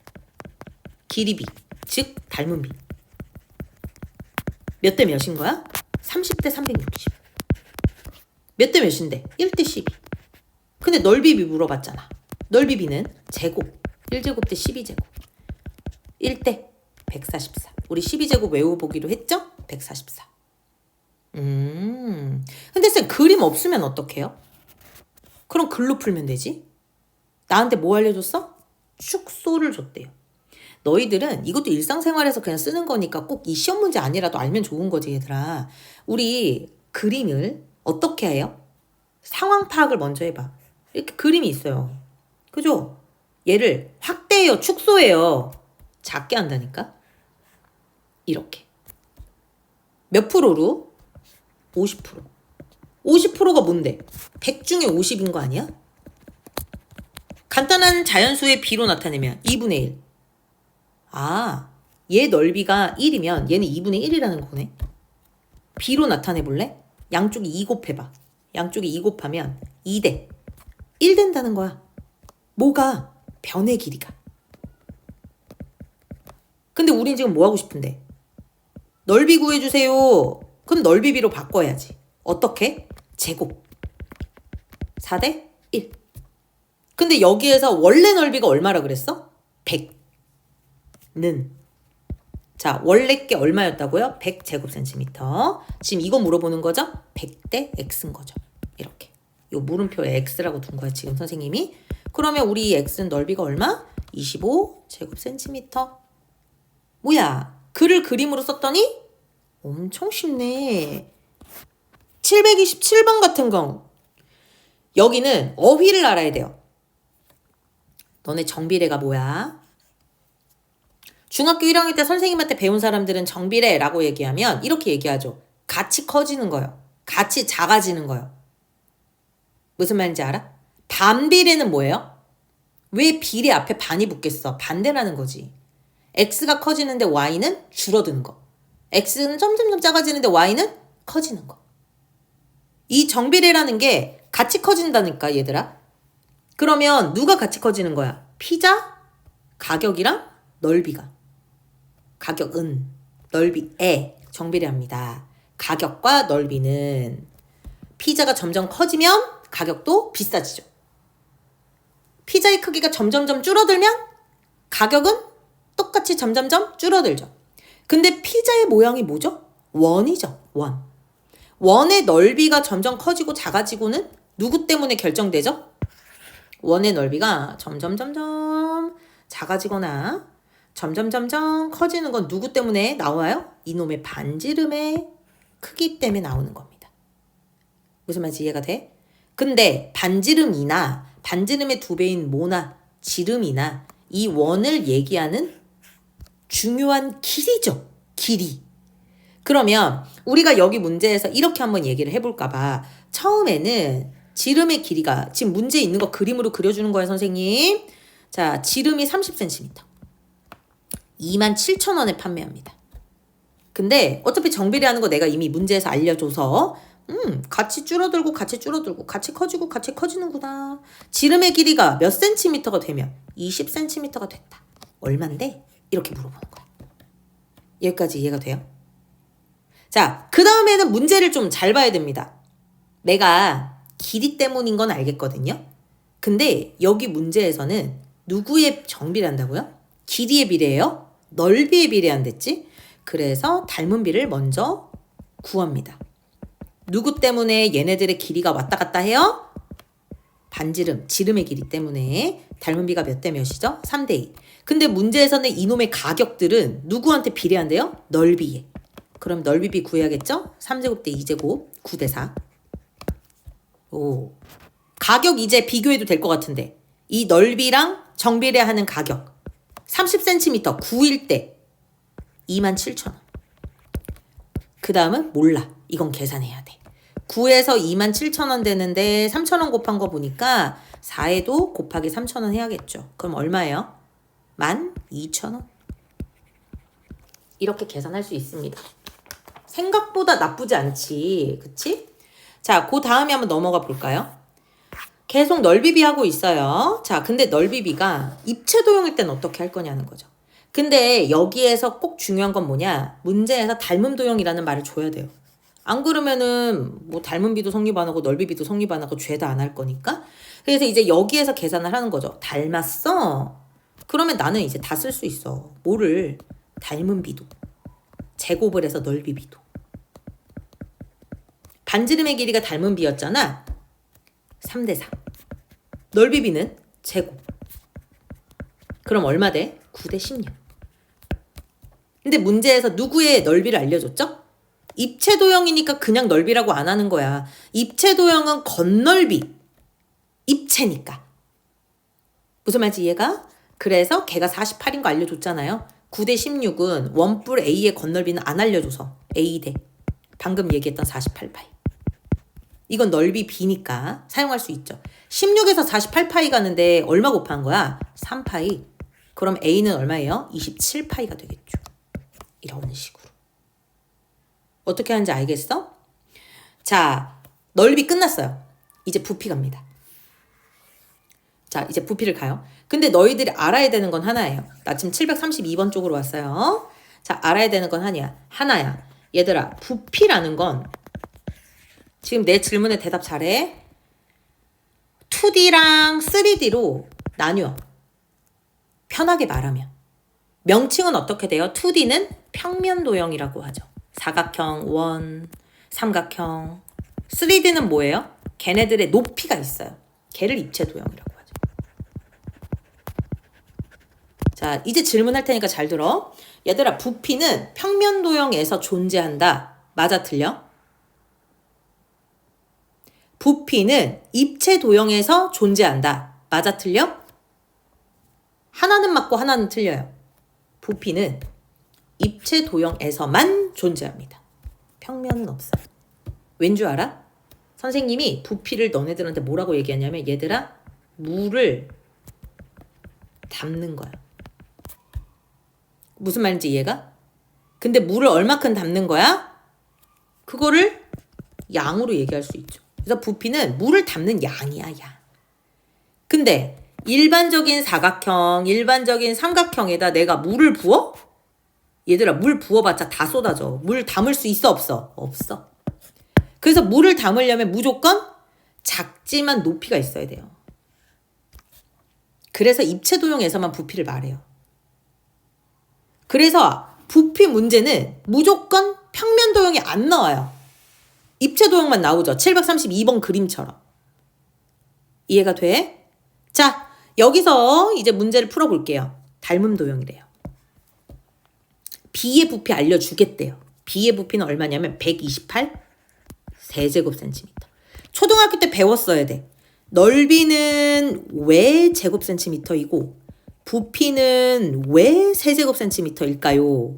길이 비, 즉 닮은 비. 몇 대 몇인 거야? 30대 360. 몇 대 몇인데? 1대 12. 근데 넓이 비 물어봤잖아. 넓이 비는 제곱. 1제곱 대 12제곱. 1대 144. 우리 12제곱 외워보기로 했죠? 144. 근데 쌤 그림 없으면 어떡해요? 그럼 글로 풀면 되지. 나한테 뭐 알려줬어? 축소를 줬대요. 너희들은 이것도 일상생활에서 그냥 쓰는 거니까 꼭 이 시험 문제 아니라도 알면 좋은 거지 얘들아. 우리 그림을 어떻게 해요? 상황 파악을 먼저 해봐. 이렇게 그림이 있어요. 그죠? 얘를 확대해요, 축소해요. 작게 한다니까? 이렇게. 몇 프로로? 50%. 50%가 뭔데? 100 중에 50인 거 아니야? 간단한 자연수의 비로 나타내면 2분의 1. 아, 얘 넓이가 1이면 얘는 2분의 1이라는 거네. 비로 나타내 볼래? 양쪽이 2 곱해봐. 양쪽이 2 곱하면 2대 1 된다는 거야. 뭐가? 변의 길이가. 근데 우린 지금 뭐 하고 싶은데? 넓이 구해주세요. 그럼 넓이비로 바꿔야지. 어떻게? 제곱. 4대 1. 근데 여기에서 원래 넓이가 얼마라 그랬어? 100는. 자, 원래 게 얼마였다고요? 100제곱센티미터. 지금 이거 물어보는 거죠? 100대 x인 거죠. 이렇게. 요 물음표에 x라고 둔 거야, 지금 선생님이. 그러면 우리 x는 넓이가 얼마? 25제곱센티미터. 뭐야? 글을 그림으로 썼더니 엄청 쉽네. 727번 같은 경우. 여기는 어휘를 알아야 돼요. 너네 정비례가 뭐야? 중학교 1학년 때 선생님한테 배운 사람들은 정비례라고 얘기하면 이렇게 얘기하죠. 같이 커지는 거요. 같이 작아지는 거요. 무슨 말인지 알아? 반비례는 뭐예요? 왜 비례 앞에 반이 붙겠어? 반대라는 거지. x가 커지는데 y는 줄어드는 거. x는 점점점 작아지는데 y는 커지는 거. 이 정비례라는 게 같이 커진다니까 얘들아. 그러면 누가 같이 커지는 거야? 피자, 가격이랑 넓이가. 가격은, 넓이에 정비례합니다. 가격과 넓이는 피자가 점점 커지면 가격도 비싸지죠. 피자의 크기가 점점점 줄어들면 가격은 똑같이 점점점 줄어들죠. 근데 피자의 모양이 뭐죠? 원이죠. 원. 원의 넓이가 점점 커지고 작아지고는 누구 때문에 결정되죠? 원의 넓이가 점점 작아지거나 점점 커지는 건 누구 때문에 나와요? 이놈의 반지름의 크기 때문에 나오는 겁니다. 무슨 말인지 이해가 돼? 근데 반지름이나 반지름의 2배인 모나 지름이나 이 원을 얘기하는 중요한 길이죠. 길이. 그러면 우리가 여기 문제에서 이렇게 한번 얘기를 해볼까 봐 처음에는 지름의 길이가 지금 문제에 있는 거 그림으로 그려주는 거예요, 선생님. 자, 지름이 30cm. 27,000원에 판매합니다. 근데 어차피 정비례하는 거 내가 이미 문제에서 알려줘서 같이 줄어들고 같이 커지고 같이 커지는구나. 지름의 길이가 몇 센티미터가 되면 20cm가 됐다. 얼만데? 이렇게 물어보는 거야. 여기까지 이해가 돼요? 자, 그 다음에는 문제를 좀 잘 봐야 됩니다. 내가 길이 때문인 건 알겠거든요. 근데 여기 문제에서는 누구에 정비례한다고요? 길이에 비례해요? 넓이에 비례한댔지? 그래서 닮은 비를 먼저 구합니다. 누구 때문에 얘네들의 길이가 왔다 갔다 해요? 반지름, 지름의 길이 때문에 닮은 비가 몇 대 몇이죠? 3대2. 근데 문제에서는 이놈의 가격들은 누구한테 비례한대요? 넓이에. 그럼 넓이비 구해야겠죠? 3제곱 대 2제곱 9대4. 오. 가격 이제 비교해도 될 것 같은데 이 넓이랑 정비례하는 가격 30cm 9일 때 27,000원. 그 다음은 몰라. 이건 계산해야 돼. 9에서 27,000원 되는데 3,000원 곱한 거 보니까 4에도 곱하기 3,000원 해야겠죠. 그럼 얼마예요? 12,000원. 이렇게 계산할 수 있습니다. 생각보다 나쁘지 않지. 그치? 자, 그 다음에 한번 넘어가 볼까요? 계속 넓이비 하고 있어요. 자, 근데 넓이비가 입체도형일 땐 어떻게 할 거냐는 거죠. 근데 여기에서 꼭 중요한 건 뭐냐? 문제에서 닮음도형이라는 말을 줘야 돼요. 안 그러면은 뭐 닮음비도 성립 안 하고 넓이비도 성립 안 하고 죄다 안 할 거니까. 그래서 이제 여기에서 계산을 하는 거죠. 닮았어? 그러면 나는 이제 다 쓸 수 있어. 뭐를? 닮음비도. 제곱을 해서 넓이비도. 반지름의 길이가 닮음비였잖아. 3대4. 넓이비는 제곱. 그럼 얼마 돼? 9대16. 근데 문제에서 누구의 넓이를 알려줬죠? 입체도형이니까 그냥 넓이라고 안 하는 거야. 입체도형은 겉넓이. 입체니까. 무슨 말인지 이해가? 그래서 걔가 48인 거 알려줬잖아요. 9대16은 원뿔 A의 겉넓이는 안 알려줘서 A대. 방금 얘기했던 48파이. 이건 넓이 B니까 사용할 수 있죠. 16에서 48파이 가는데 얼마 곱한 거야? 3파이. 그럼 A는 얼마예요? 27파이가 되겠죠. 이런 식으로. 어떻게 하는지 알겠어? 자, 넓이 끝났어요. 이제 부피 갑니다. 자, 이제 부피를 가요. 근데 너희들이 알아야 되는 건 하나예요. 나 지금 732번 쪽으로 왔어요. 자, 알아야 되는 건 하나야. 얘들아, 부피라는 건 지금 내 질문에 대답 잘해. 2D랑 3D로 나뉘어. 편하게 말하면. 명칭은 어떻게 돼요? 2D는 평면도형이라고 하죠. 사각형, 원, 삼각형. 3D는 뭐예요? 걔네들의 높이가 있어요. 걔를 입체도형이라고 하죠. 자, 이제 질문할 테니까 잘 들어. 얘들아, 부피는 평면도형에서 존재한다. 맞아, 틀려? 부피는 입체도형에서 존재한다. 맞아, 틀려? 하나는 맞고 하나는 틀려요. 부피는 입체도형에서만 존재합니다. 평면은 없어요. 왠 줄 알아? 선생님이 부피를 너네들한테 뭐라고 얘기하냐면 얘들아, 물을 담는 거야. 무슨 말인지 이해가? 근데 물을 얼마큼 담는 거야? 그거를 양으로 얘기할 수 있죠. 그래서 부피는 물을 담는 양이야, 양. 근데 일반적인 사각형, 일반적인 삼각형에다 내가 물을 부어? 얘들아, 물 부어봤자 다 쏟아져. 물 담을 수 있어, 없어? 없어. 그래서 물을 담으려면 무조건 작지만 높이가 있어야 돼요. 그래서 입체 도형에서만 부피를 말해요. 그래서 부피 문제는 무조건 평면 도형이 안 나와요. 입체 도형만 나오죠. 732번 그림처럼. 이해가 돼? 자, 여기서 이제 문제를 풀어볼게요. 닮음 도형이래요. B의 부피 알려주겠대요. B의 부피는 얼마냐면 128 세제곱센티미터. 초등학교 때 배웠어야 돼. 넓이는 왜 제곱센티미터이고 부피는 왜 세제곱센티미터일까요?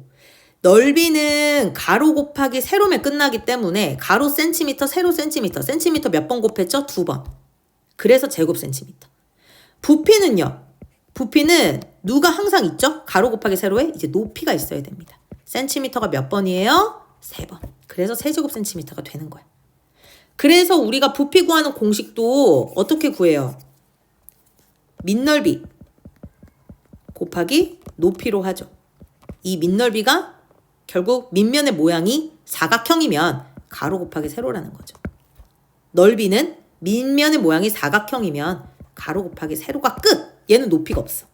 넓이는 가로 곱하기 세로면 끝나기 때문에 가로 센티미터, 세로 센티미터, 센티미터 몇 번 곱했죠? 2번. 그래서 제곱센티미터. 부피는요. 부피는 누가 항상 있죠? 가로 곱하기 세로에 이제 높이가 있어야 됩니다. 센티미터가 몇 번이에요? 3번. 그래서 세제곱센티미터가 되는 거야. 그래서 우리가 부피 구하는 공식도 어떻게 구해요? 밑넓이 곱하기 높이로 하죠. 이 밑넓이가 결국 밑면의 모양이 사각형이면 가로 곱하기 세로라는 거죠. 넓이는 밑면의 모양이 사각형이면 가로 곱하기 세로가 끝! 얘는 높이가 없어.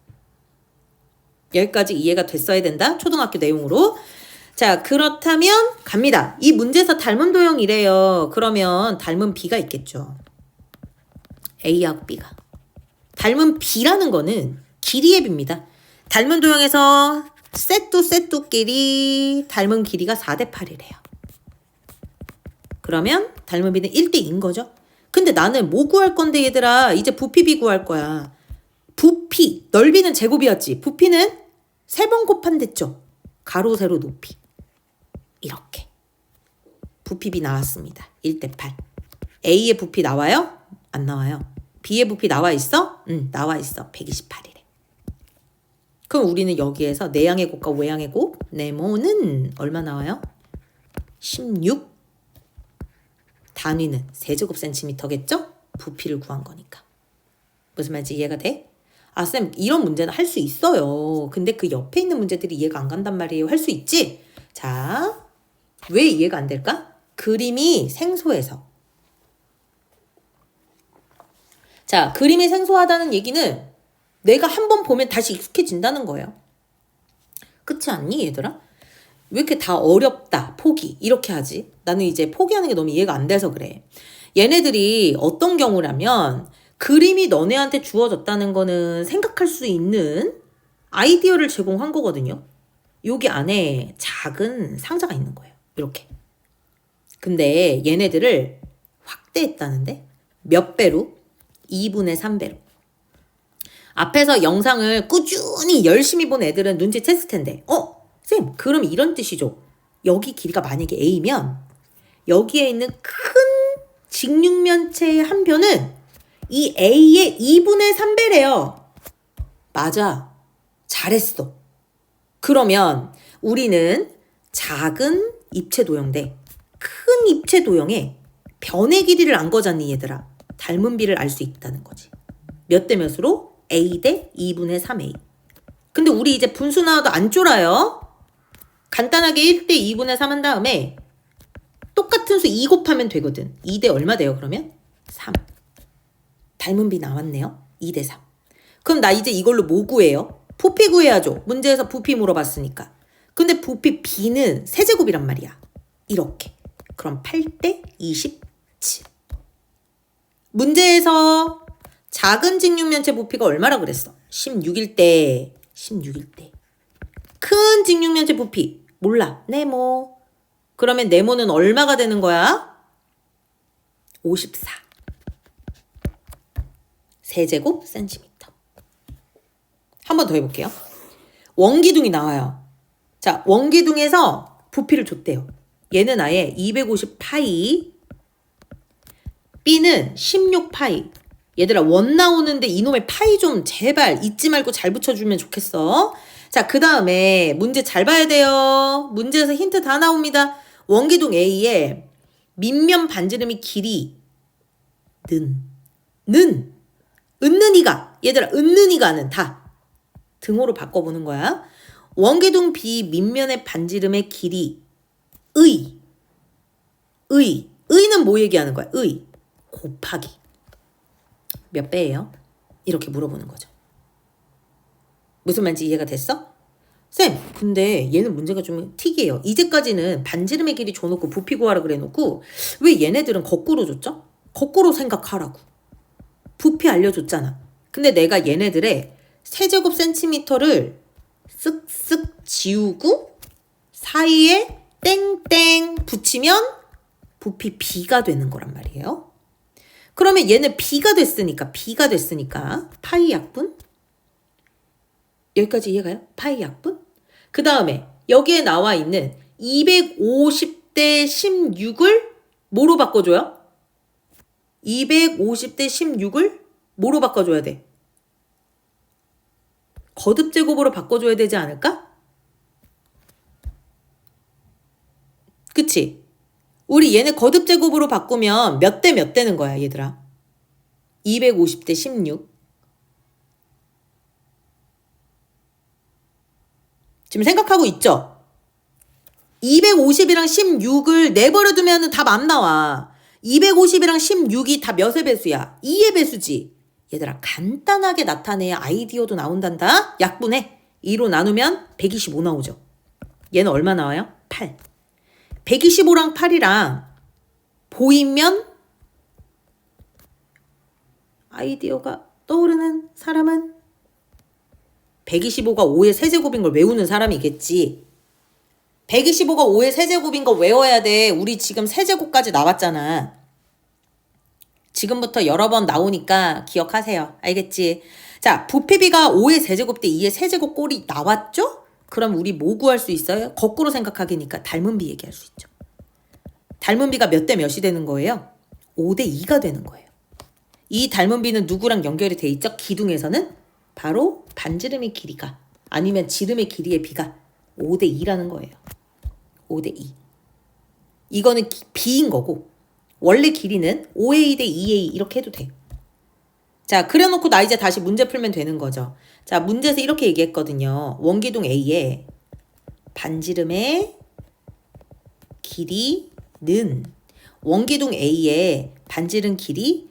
여기까지 이해가 됐어야 된다. 초등학교 내용으로. 자, 그렇다면 갑니다. 이 문제에서 닮은 도형이래요. 그러면 닮은 B가 있겠죠. A하고 B가. 닮은 B라는 거는 길이의 B입니다. 닮은 도형에서 셋두끼리 닮은 길이가 4대 8이래요. 그러면 닮은 B는 1대2인 거죠. 근데 나는 뭐 구할 건데 얘들아. 이제 부피 B 구할 거야. 부피, 넓이는 제곱이었지. 부피는 3번 곱한댔죠. 가로 세로 높이. 이렇게. 부피 B 나왔습니다. 1대 8. A의 부피 나와요? 안 나와요. B의 부피 나와 있어? 나와 있어. 128이래. 그럼 우리는 여기에서 내양의 곱과 외양의 곱, 네모는 얼마 나와요? 16. 단위는 세제곱센티미터겠죠? 부피를 구한 거니까. 무슨 말인지 이해가 돼? 아, 쌤, 이런 문제는 할 수 있어요. 근데 그 옆에 있는 문제들이 이해가 안 간단 말이에요. 할 수 있지? 자, 왜 이해가 안 될까? 그림이 생소해서. 자, 그림이 생소하다는 얘기는 내가 한번 보면 다시 익숙해진다는 거예요. 그렇지 않니, 얘들아? 왜 이렇게 다 어렵다, 포기, 이렇게 하지? 나는 이제 포기하는 게 너무 이해가 안 돼서 그래. 얘네들이 어떤 경우라면 그림이 너네한테 주어졌다는 거는 생각할 수 있는 아이디어를 제공한 거거든요. 여기 안에 작은 상자가 있는 거예요. 이렇게. 근데 얘네들을 확대했다는데 몇 배로? 2분의 3배로. 앞에서 영상을 꾸준히 열심히 본 애들은 눈치챘을 텐데 쌤, 그럼 이런 뜻이죠. 여기 길이가 만약에 A면 여기에 있는 큰 직육면체의 한 변은 이 A의 2분의 3배래요. 맞아. 잘했어. 그러면 우리는 작은 입체 도형 대 큰 입체 도형의 변의 길이를 안 거잖니 얘들아. 닮은 B를 알 수 있다는 거지. 몇 대 몇으로? A 대 2분의 3A. 근데 우리 이제 분수 나와도 안 쫄아요. 간단하게 1대 2분의 3 한 다음에 똑같은 수 2 곱하면 되거든. 2 대 얼마 돼요 그러면? 3. 닮은 B 나왔네요. 2 대 3. 그럼 나 이제 이걸로 뭐 구해요? 부피 구해야죠. 문제에서 부피 물어봤으니까. 근데 부피 B는 세제곱이란 말이야. 이렇게. 그럼 8대 27. 문제에서 작은 직육면체 부피가 얼마라 그랬어? 16일 때. 16일 때. 큰 직육면체 부피. 몰라. 네모. 그러면 네모는 얼마가 되는 거야? 54. 세제곱 센티미터. 한 번 더 해볼게요. 원기둥이 나와요. 자, 원기둥에서 부피를 줬대요. 얘는 아예 250 파이, B는 16 파이. 얘들아, 원 나오는데 이놈의 파이 좀 제발 잊지 말고 잘 붙여주면 좋겠어. 자, 그 다음에 문제 잘 봐야 돼요. 문제에서 힌트 다 나옵니다. 원기둥 A의 밑면 반지름이 길이 은는이가 얘들아, 은는이가는 다 등호로 바꿔보는 거야. 원기둥 B 밑면의 반지름의 길이 의는 뭐 얘기하는 거야? 곱하기 몇 배예요? 이렇게 물어보는 거죠. 무슨 말인지 이해가 됐어? 쌤, 근데 얘는 문제가 좀 특이해요. 이제까지는 반지름의 길이 줘놓고 부피 구하라 그래놓고 왜 얘네들은 거꾸로 줬죠? 거꾸로 생각하라고. 부피 알려줬잖아. 근데 내가 얘네들의 세제곱 센티미터를 쓱쓱 지우고 사이에 땡땡 붙이면 부피 B가 되는 거란 말이에요. 그러면 얘는 B가 됐으니까 파이 약분? 여기까지 이해가요? 파이 약분? 그 다음에 여기에 나와 있는 250대 16을 뭐로 바꿔줘요? 250대 16을 뭐로 바꿔줘야 돼? 거듭제곱으로 바꿔줘야 되지 않을까? 그치? 우리 얘네 거듭제곱으로 바꾸면 몇 대 몇 되는 거야, 얘들아? 250대 16. 지금 생각하고 있죠? 250이랑 16을 내버려 두면 답 안 나와. 250이랑 16이 다 몇의 배수야? 2의 배수지. 얘들아, 간단하게 나타내야 아이디어도 나온단다. 약분해. 2로 나누면 125 나오죠. 얘는 얼마 나와요? 8. 125랑 8이랑 보이면 아이디어가 떠오르는 사람은 125가 5의 세제곱인 걸 외우는 사람이겠지. 125가 5의 세제곱인 거 외워야 돼. 우리 지금 세제곱까지 나왔잖아. 지금부터 여러 번 나오니까 기억하세요. 알겠지? 자, 부피비가 5의 세제곱 대 2의 세제곱 꼴이 나왔죠? 그럼 우리 뭐 구할 수 있어요? 거꾸로 생각하기니까 닮은 비 얘기할 수 있죠. 닮은 비가 몇 대 몇이 되는 거예요? 5대 2가 되는 거예요. 이 닮은 비는 누구랑 연결이 돼 있죠? 기둥에서는 바로 반지름의 길이가 아니면 지름의 길이의 비가 5대 2라는 거예요. 5대 2. 이거는 비인 거고 원래 길이는 5a 대 2a 이렇게 해도 돼. 자, 그려놓고 나 이제 다시 문제 풀면 되는 거죠. 자, 문제에서 이렇게 얘기했거든요. 원기둥 A의 반지름의 길이는 원기둥 A의 반지름 길이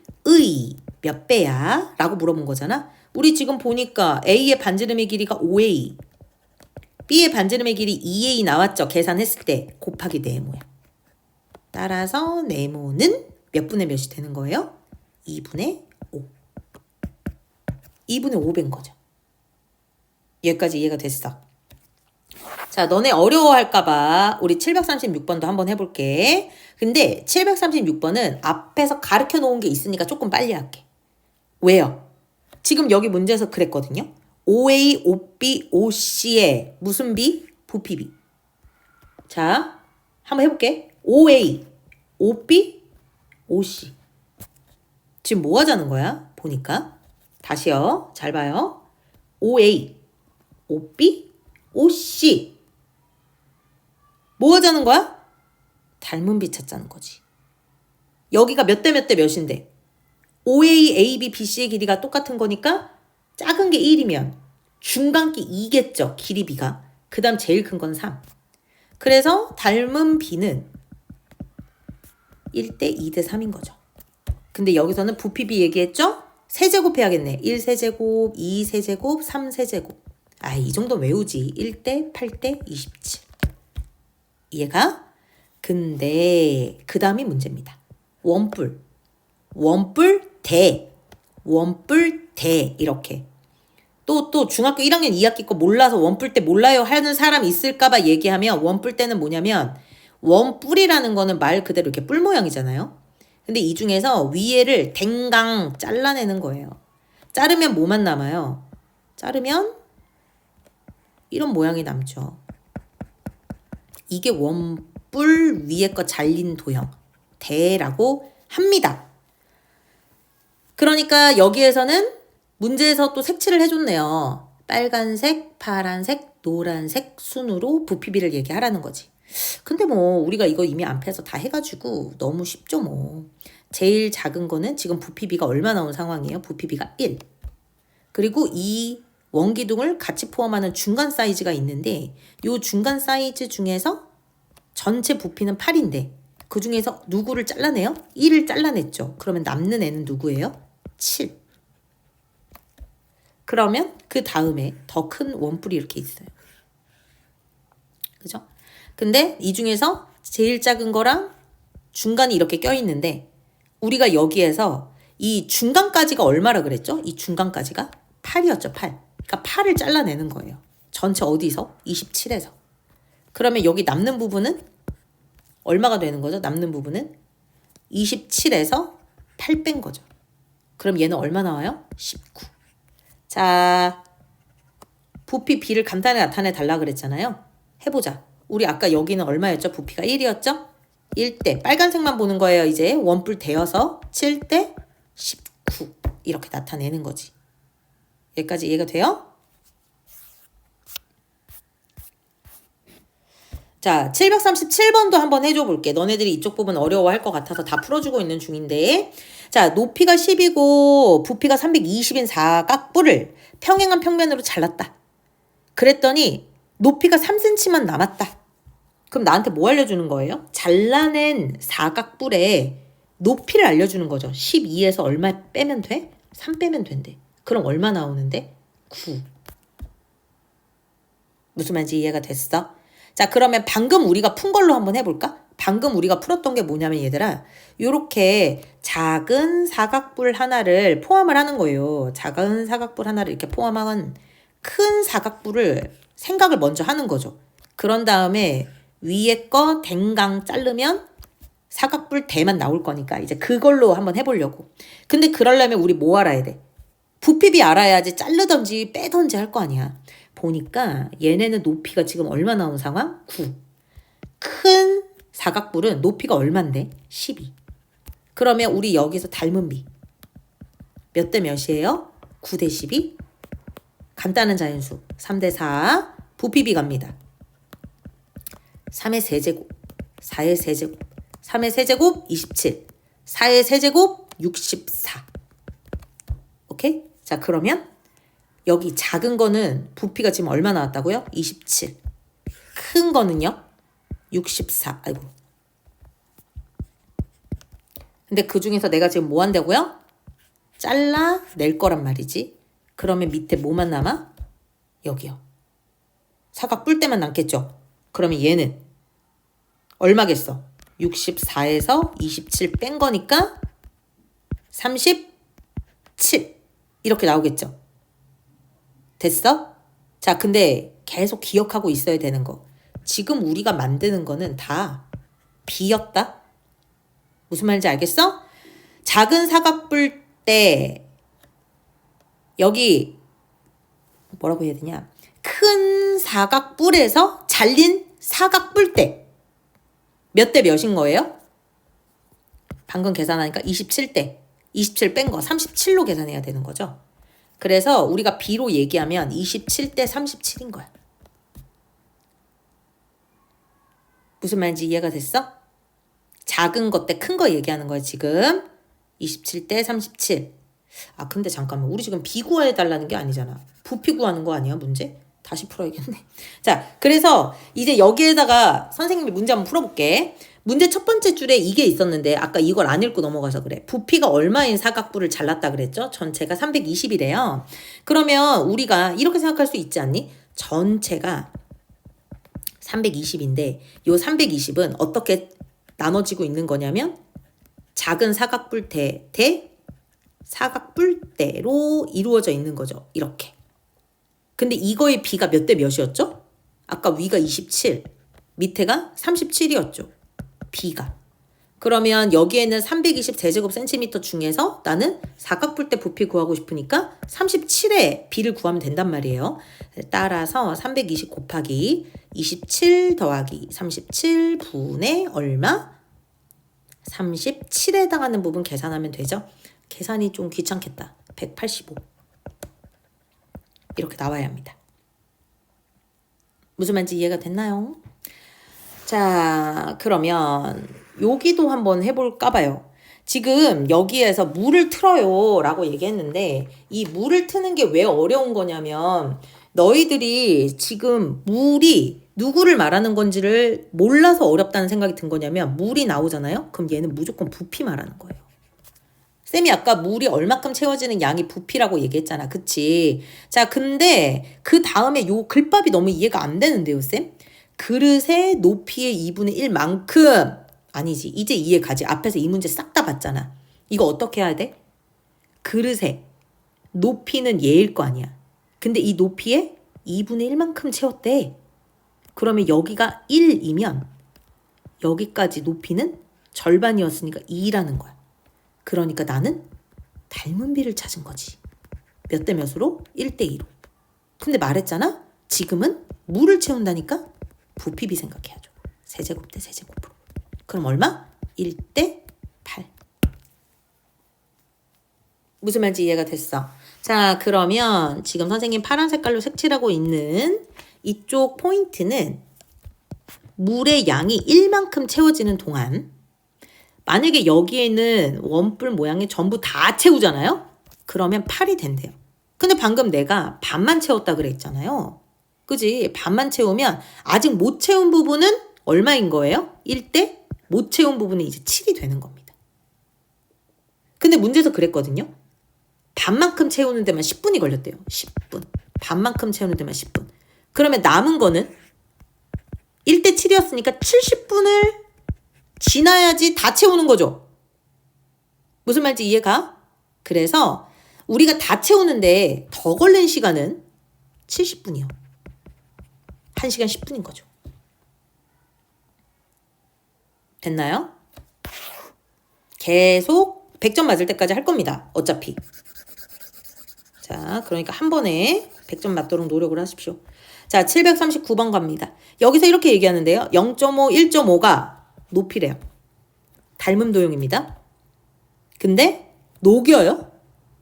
몇 배야? 라고 물어본 거잖아. 우리 지금 보니까 A의 반지름의 길이가 5a, B의 반지름의 길이 2a 나왔죠. 계산했을 때 곱하기 네모야. 따라서 네모는 몇 분의 몇이 되는 거예요? 2분의 5. 2분의 5배인 거죠. 여기까지 이해가 됐어. 자, 너네 어려워할까봐 우리 736번도 한번 해볼게. 근데 736번은 앞에서 가르쳐 놓은 게 있으니까 조금 빨리 할게. 왜요? 지금 여기 문제에서 그랬거든요. 5A, 5B, 5C의 무슨 비? 부피비. 자, 한번 해볼게. 5A, 5B, 5C. 지금 뭐 하자는 거야? 보니까. 다시요. 잘 봐요. 5A, 5B, 5C. 뭐 하자는 거야? 닮은 비 찾자는 거지. 여기가 몇 대 몇 대 몇인데 5A, AB, BC의 길이가 똑같은 거니까 작은 게 1이면 중간게 2겠죠. 길이 비가. 그 다음 제일 큰 건 3. 그래서 닮은 비는 1대 2대 3인 거죠. 근데 여기서는 부피비 얘기했죠? 세제곱 해야겠네. 1세제곱, 2세제곱, 3세제곱. 아, 이 정도 외우지. 1대 8대 27. 이해가? 근데 그 다음이 문제입니다. 원뿔 대 이렇게. 또 중학교 1학년 2학기 거 몰라서 원뿔 대 몰라요 하는 사람 있을까봐 얘기하면 원뿔 대는 뭐냐면 원뿔이라는 거는 말 그대로 이렇게 뿔 모양이잖아요. 근데 이 중에서 위에를 댕강 잘라내는 거예요. 자르면 뭐만 남아요? 자르면 이런 모양이 남죠. 이게 원뿔 위에 거 잘린 도형 대라고 합니다. 그러니까 여기에서는 문제에서 또 색칠을 해줬네요. 빨간색, 파란색, 노란색 순으로 부피비를 얘기하라는 거지. 근데 뭐 우리가 이거 이미 앞에서 다 해가지고 너무 쉽죠 뭐. 제일 작은 거는 지금 부피비가 얼마 나온 상황이에요? 부피비가 1. 그리고 2, 원기둥을 같이 포함하는 중간 사이즈가 있는데 이 중간 사이즈 중에서 전체 부피는 8인데 그 중에서 누구를 잘라내요? 1을 잘라냈죠. 그러면 남는 애는 누구예요? 7. 그러면 그 다음에 더 큰 원뿔이 이렇게 있어요. 그죠? 근데 이 중에서 제일 작은 거랑 중간이 이렇게 껴있는데 우리가 여기에서 이 중간까지가 얼마라 그랬죠? 이 중간까지가 8이었죠. 8. 그러니까 8을 잘라내는 거예요. 전체 어디서? 27에서. 그러면 여기 남는 부분은 얼마가 되는 거죠? 남는 부분은 27에서 8 뺀 거죠. 그럼 얘는 얼마 나와요? 19. 자, 부피 B를 간단히 나타내 달라 그랬잖아요. 해보자. 우리 아까 여기는 얼마였죠? 부피가 1이었죠? 1대 빨간색만 보는 거예요. 이제 원뿔 대어서 7대 19 이렇게 나타내는 거지. 여기까지 이해가 돼요? 자, 737번도 한번 해줘 볼게. 너네들이 이쪽 부분 어려워할 것 같아서 다 풀어주고 있는 중인데 자, 높이가 10이고 부피가 320인 사각뿔을 평행한 평면으로 잘랐다. 그랬더니 높이가 3cm만 남았다. 그럼 나한테 뭐 알려주는 거예요? 잘라낸 사각뿔의 높이를 알려주는 거죠. 12에서 얼마 빼면 돼? 3 빼면 된대. 그럼 얼마 나오는데? 9. 무슨 말인지 이해가 됐어? 자, 그러면 방금 우리가 푼 걸로 한번 해볼까? 방금 우리가 풀었던 게 뭐냐면 얘들아, 요렇게 작은 사각뿔 하나를 포함을 하는 거예요. 작은 사각뿔 하나를 이렇게 포함한 큰 사각뿔을 생각을 먼저 하는 거죠. 그런 다음에 위에 거 댕강 자르면 사각뿔 대만 나올 거니까 이제 그걸로 한번 해보려고. 근데 그러려면 우리 뭐 알아야 돼? 부피비 알아야지 자르던지 빼던지 할 거 아니야. 보니까 얘네는 높이가 지금 얼마 나온 상황? 9. 큰 사각뿔은 높이가 얼만데? 12. 그러면 우리 여기서 닮은 비 몇 대 몇이에요? 9대 12. 간단한 자연수 3대 4. 부피비 갑니다. 3의 세제곱, 4의 세제곱, 3의 세제곱 27, 4의 세제곱 64. 오케이? 자, 그러면 여기 작은 거는 부피가 지금 얼마 나왔다고요? 27. 큰 거는요? 64. 아이고. 근데 그 중에서 내가 지금 뭐 한다고요? 잘라낼 거란 말이지. 그러면 밑에 뭐만 남아? 여기요. 사각 뿔 때만 남겠죠? 그러면 얘는 얼마겠어? 64에서 27 뺀 거니까 37 이렇게 나오겠죠? 됐어? 자, 근데 계속 기억하고 있어야 되는 거. 지금 우리가 만드는 거는 다 B였다? 무슨 말인지 알겠어? 작은 사각뿔 때 여기 뭐라고 해야 되냐? 큰 사각뿔에서 잘린 사각뿔 때 몇 대 몇인 거예요? 방금 계산하니까 27대. 27 뺀 거 37로 계산해야 되는 거죠. 그래서 우리가 B로 얘기하면 27대 37인 거야. 무슨 말인지 이해가 됐어? 작은 것 대 큰 거 얘기하는 거야 지금. 27대 37. 아, 근데 잠깐만. 우리 지금 B 구해달라는 게 아니잖아. 부피 구하는 거 아니야 문제? 다시 풀어야겠네. 자, 그래서 이제 여기에다가 선생님이 문제 한번 풀어볼게. 문제 첫 번째 줄에 이게 있었는데 아까 이걸 안 읽고 넘어가서 그래. 부피가 얼마인 사각뿔을 잘랐다 그랬죠? 전체가 320이래요. 그러면 우리가 이렇게 생각할 수 있지 않니? 전체가 320인데 요 320은 어떻게 나눠지고 있는 거냐면 작은 사각뿔대 대 사각뿔대로 이루어져 있는 거죠. 이렇게. 근데 이거의 B가 몇 대 몇이었죠? 아까 위가 27, 밑에가 37이었죠. B가. 그러면 여기에는 320 제곱센티미터 중에서 나는 사각뿔대 부피 구하고 싶으니까 37의 B를 구하면 된단 말이에요. 따라서 320 곱하기 27 더하기 37 분의 얼마? 37에 해당하는 부분 계산하면 되죠. 계산이 좀 귀찮겠다. 185. 이렇게 나와야 합니다. 무슨 말인지 이해가 됐나요? 자, 그러면 여기도 한번 해볼까 봐요. 지금 여기에서 물을 틀어요 라고 얘기했는데 이 물을 트는 게 왜 어려운 거냐면 너희들이 지금 물이 누구를 말하는 건지를 몰라서 어렵다는 생각이 든 거냐면 물이 나오잖아요? 그럼 얘는 무조건 부피 말하는 거예요. 쌤이 아까 물이 얼마큼 채워지는 양이 부피라고 얘기했잖아. 그치? 자, 근데 그 다음에 요 글밥이 너무 이해가 안 되는데요, 쌤? 그릇의 높이의 2분의 1만큼 아니지. 이제 이해 가지. 앞에서 이 문제 싹 다 봤잖아. 이거 어떻게 해야 돼? 그릇의 높이는 얘일 거 아니야. 근데 이 높이에 2분의 1만큼 채웠대. 그러면 여기가 1이면 여기까지 높이는 절반이었으니까 2라는 거야. 그러니까 나는 닮은 비를 찾은 거지. 몇 대 몇으로? 1대 2로. 근데 말했잖아? 지금은 물을 채운다니까 부피비 생각해야죠. 세제곱 대 세제곱으로. 그럼 얼마? 1대 8. 무슨 말인지 이해가 됐어. 자, 그러면 지금 선생님 파란 색깔로 색칠하고 있는 이쪽 포인트는 물의 양이 1만큼 채워지는 동안 만약에 여기에는 원뿔 모양이 전부 다 채우잖아요? 그러면 8이 된대요. 근데 방금 내가 반만 채웠다 그랬잖아요. 그지? 반만 채우면 아직 못 채운 부분은 얼마인 거예요? 1대 못 채운 부분은 이제 7이 되는 겁니다. 근데 문제에서 그랬거든요. 반만큼 채우는 데만 10분이 걸렸대요. 10분. 반만큼 채우는 데만 10분. 그러면 남은 거는 1대 7이었으니까 70분을 지나야지 다 채우는 거죠. 무슨 말인지 이해가? 그래서 우리가 다 채우는데 더 걸린 시간은 70분이요. 1시간 10분인 거죠. 됐나요? 계속 100점 맞을 때까지 할 겁니다. 어차피. 자, 그러니까 한 번에 100점 맞도록 노력을 하십시오. 자, 739번 갑니다. 여기서 이렇게 얘기하는데요. 0.5, 1.5가 높이래요. 닮음 도형입니다. 근데 녹여요?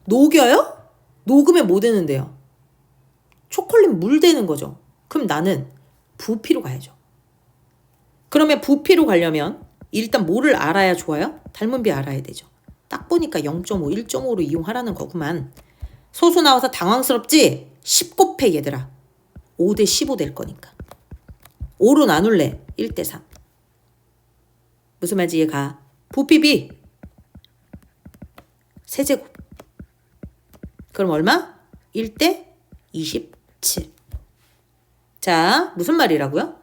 녹여요? 녹으면 뭐 되는데요? 초콜릿 물 되는 거죠. 그럼 나는 부피로 가야죠. 그러면 부피로 가려면 일단 뭐를 알아야 좋아요? 닮은 비 알아야 되죠. 딱 보니까 0.5, 1.5로 이용하라는 거구만. 소수 나와서 당황스럽지? 10 곱해 얘들아. 5대 15 될 거니까. 5로 나눌래? 1대 3. 무슨 말인지 이해가? 부피비 세제곱. 그럼 얼마? 1대 27. 자, 무슨 말이라고요?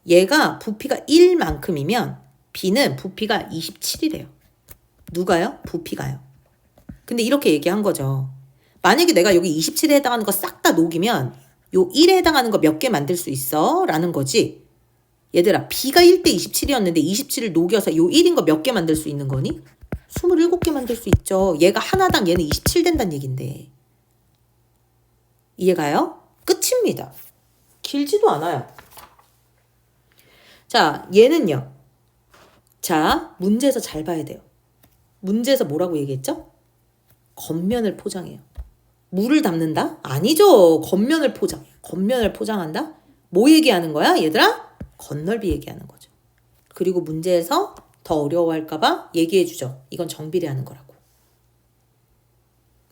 얘가 부피가 1만큼이면 B는 부피가 27이래요. 누가요? 부피가요. 근데 이렇게 얘기한 거죠. 만약에 내가 여기 27에 해당하는 거 싹 다 녹이면 요 1에 해당하는 거 몇 개 만들 수 있어? 라는 거지. 얘들아, B가 1대 27이었는데 27을 녹여서 요 1인 거 몇 개 만들 수 있는 거니? 27개 만들 수 있죠. 얘가 하나당 얘는 27 된다는 얘긴데. 이해가요? 끝입니다. 길지도 않아요. 자, 얘는요. 자, 문제에서 잘 봐야 돼요. 문제에서 뭐라고 얘기했죠? 겉면을 포장해요. 물을 담는다? 아니죠. 겉면을 포장. 겉면을 포장한다? 뭐 얘기하는 거야, 얘들아? 겉넓이 얘기하는 거죠. 그리고 문제에서 더 어려워할까봐 얘기해주죠. 이건 정비례하는 거라고.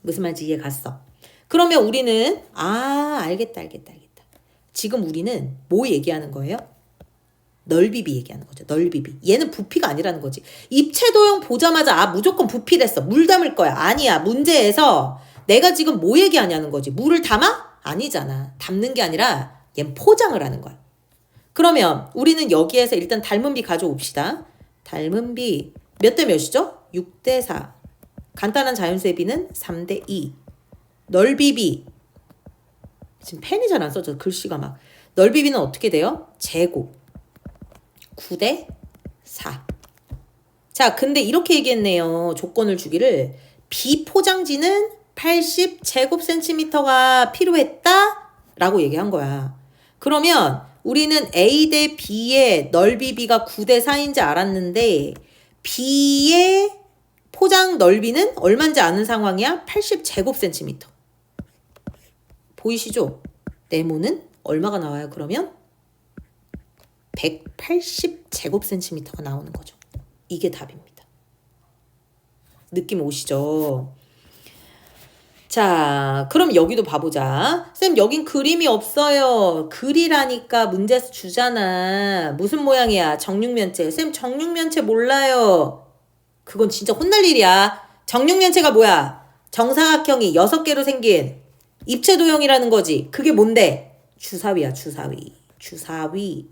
무슨 말인지 이해 갔어? 그러면 우리는 알겠다. 지금 우리는 뭐 얘기하는 거예요? 넓이비 얘기하는 거죠. 넓이비. 얘는 부피가 아니라는 거지. 입체도형 보자마자 무조건 부피랬어. 물 담을 거야. 아니야. 문제에서 내가 지금 뭐 얘기하냐는 거지. 물을 담아? 아니잖아. 담는 게 아니라 얘는 포장을 하는 거야. 그러면 우리는 여기에서 일단 닮은 비 가져옵시다. 닮은 비 몇 대 몇이죠? 6대 4. 간단한 자연수의 비는 3대 2. 넓이 비. 지금 펜이 잘 안 써져. 글씨가 막. 넓이 비는 어떻게 돼요? 제곱. 9대 4. 자, 근데 이렇게 얘기했네요. 조건을 주기를. 비포장지는 80 제곱센티미터가 필요했다? 라고 얘기한 거야. 그러면 우리는 A 대 B의 넓이 B가 9대 4인지 알았는데 B의 포장 넓이는 얼마인지 아는 상황이야? 80 제곱센티미터. 보이시죠? 네모는 얼마가 나와요, 그러면? 180 제곱센티미터가 나오는 거죠. 이게 답입니다. 느낌 오시죠? 자, 그럼 여기도 봐보자. 쌤, 여긴 그림이 없어요. 글이라니까 문제에서 주잖아. 무슨 모양이야? 정육면체. 쌤, 정육면체 몰라요. 그건 진짜 혼날 일이야. 정육면체가 뭐야? 정사각형이 6개로 생긴 입체도형이라는 거지. 그게 뭔데? 주사위야, 주사위. 주사위.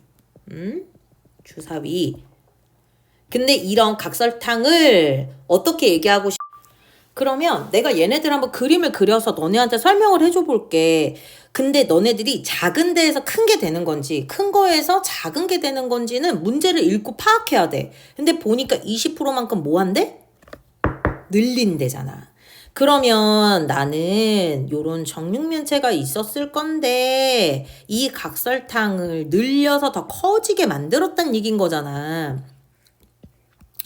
주사위. 근데 이런 각설탕을 어떻게 얘기하고 그러면 내가 얘네들 한번 그림을 그려서 너네한테 설명을 해줘 볼게. 근데 너네들이 작은 데에서 큰 게 되는 건지 큰 거에서 작은 게 되는 건지는 문제를 읽고 파악해야 돼. 근데 보니까 20%만큼 뭐 한대? 늘린대잖아. 그러면 나는 요런 정육면체가 있었을 건데 이 각설탕을 늘려서 더 커지게 만들었단 얘긴 거잖아.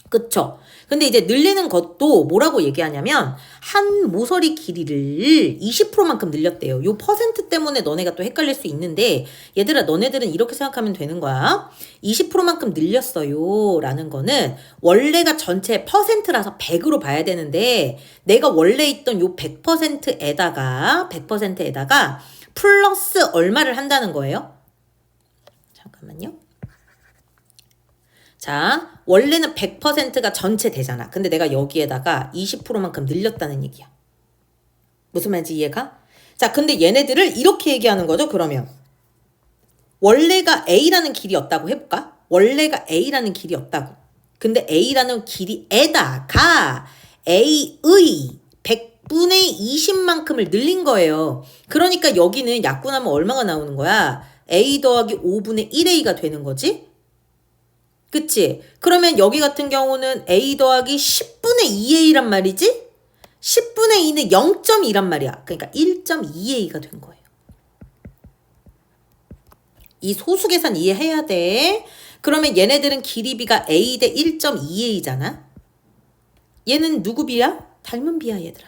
그쵸? 근데 이제 늘리는 것도 뭐라고 얘기하냐면 한 모서리 길이를 20%만큼 늘렸대요. 요 퍼센트 때문에 너네가 또 헷갈릴 수 있는데 얘들아 너네들은 이렇게 생각하면 되는 거야. 20%만큼 늘렸어요 라는 거는 원래가 전체 퍼센트라서 100으로 봐야 되는데 내가 원래 있던 요 100%에다가 플러스 얼마를 한다는 거예요? 잠깐만요. 자, 원래는 100%가 전체 되잖아. 근데 내가 여기에다가 20%만큼 늘렸다는 얘기야. 무슨 말인지 이해가? 자, 근데 얘네들을 이렇게 얘기하는 거죠, 그러면. 원래가 A라는 길이었다고 해볼까? 원래가 A라는 길이었다고. 근데 A라는 길이에다가 A의 100분의 20만큼을 늘린 거예요. 그러니까 여기는 약분하면 얼마가 나오는 거야? A 더하기 5분의 1A가 되는 거지? 그치? 그러면 여기 같은 경우는 A 더하기 10분의 2A란 말이지? 10분의 2는 0.2란 말이야. 그러니까 1.2A가 된 거예요. 이 소수 계산 이해해야 돼. 그러면 얘네들은 길이비가 A 대 1.2A잖아. 얘는 누구 비야? 닮은 비야 얘들아.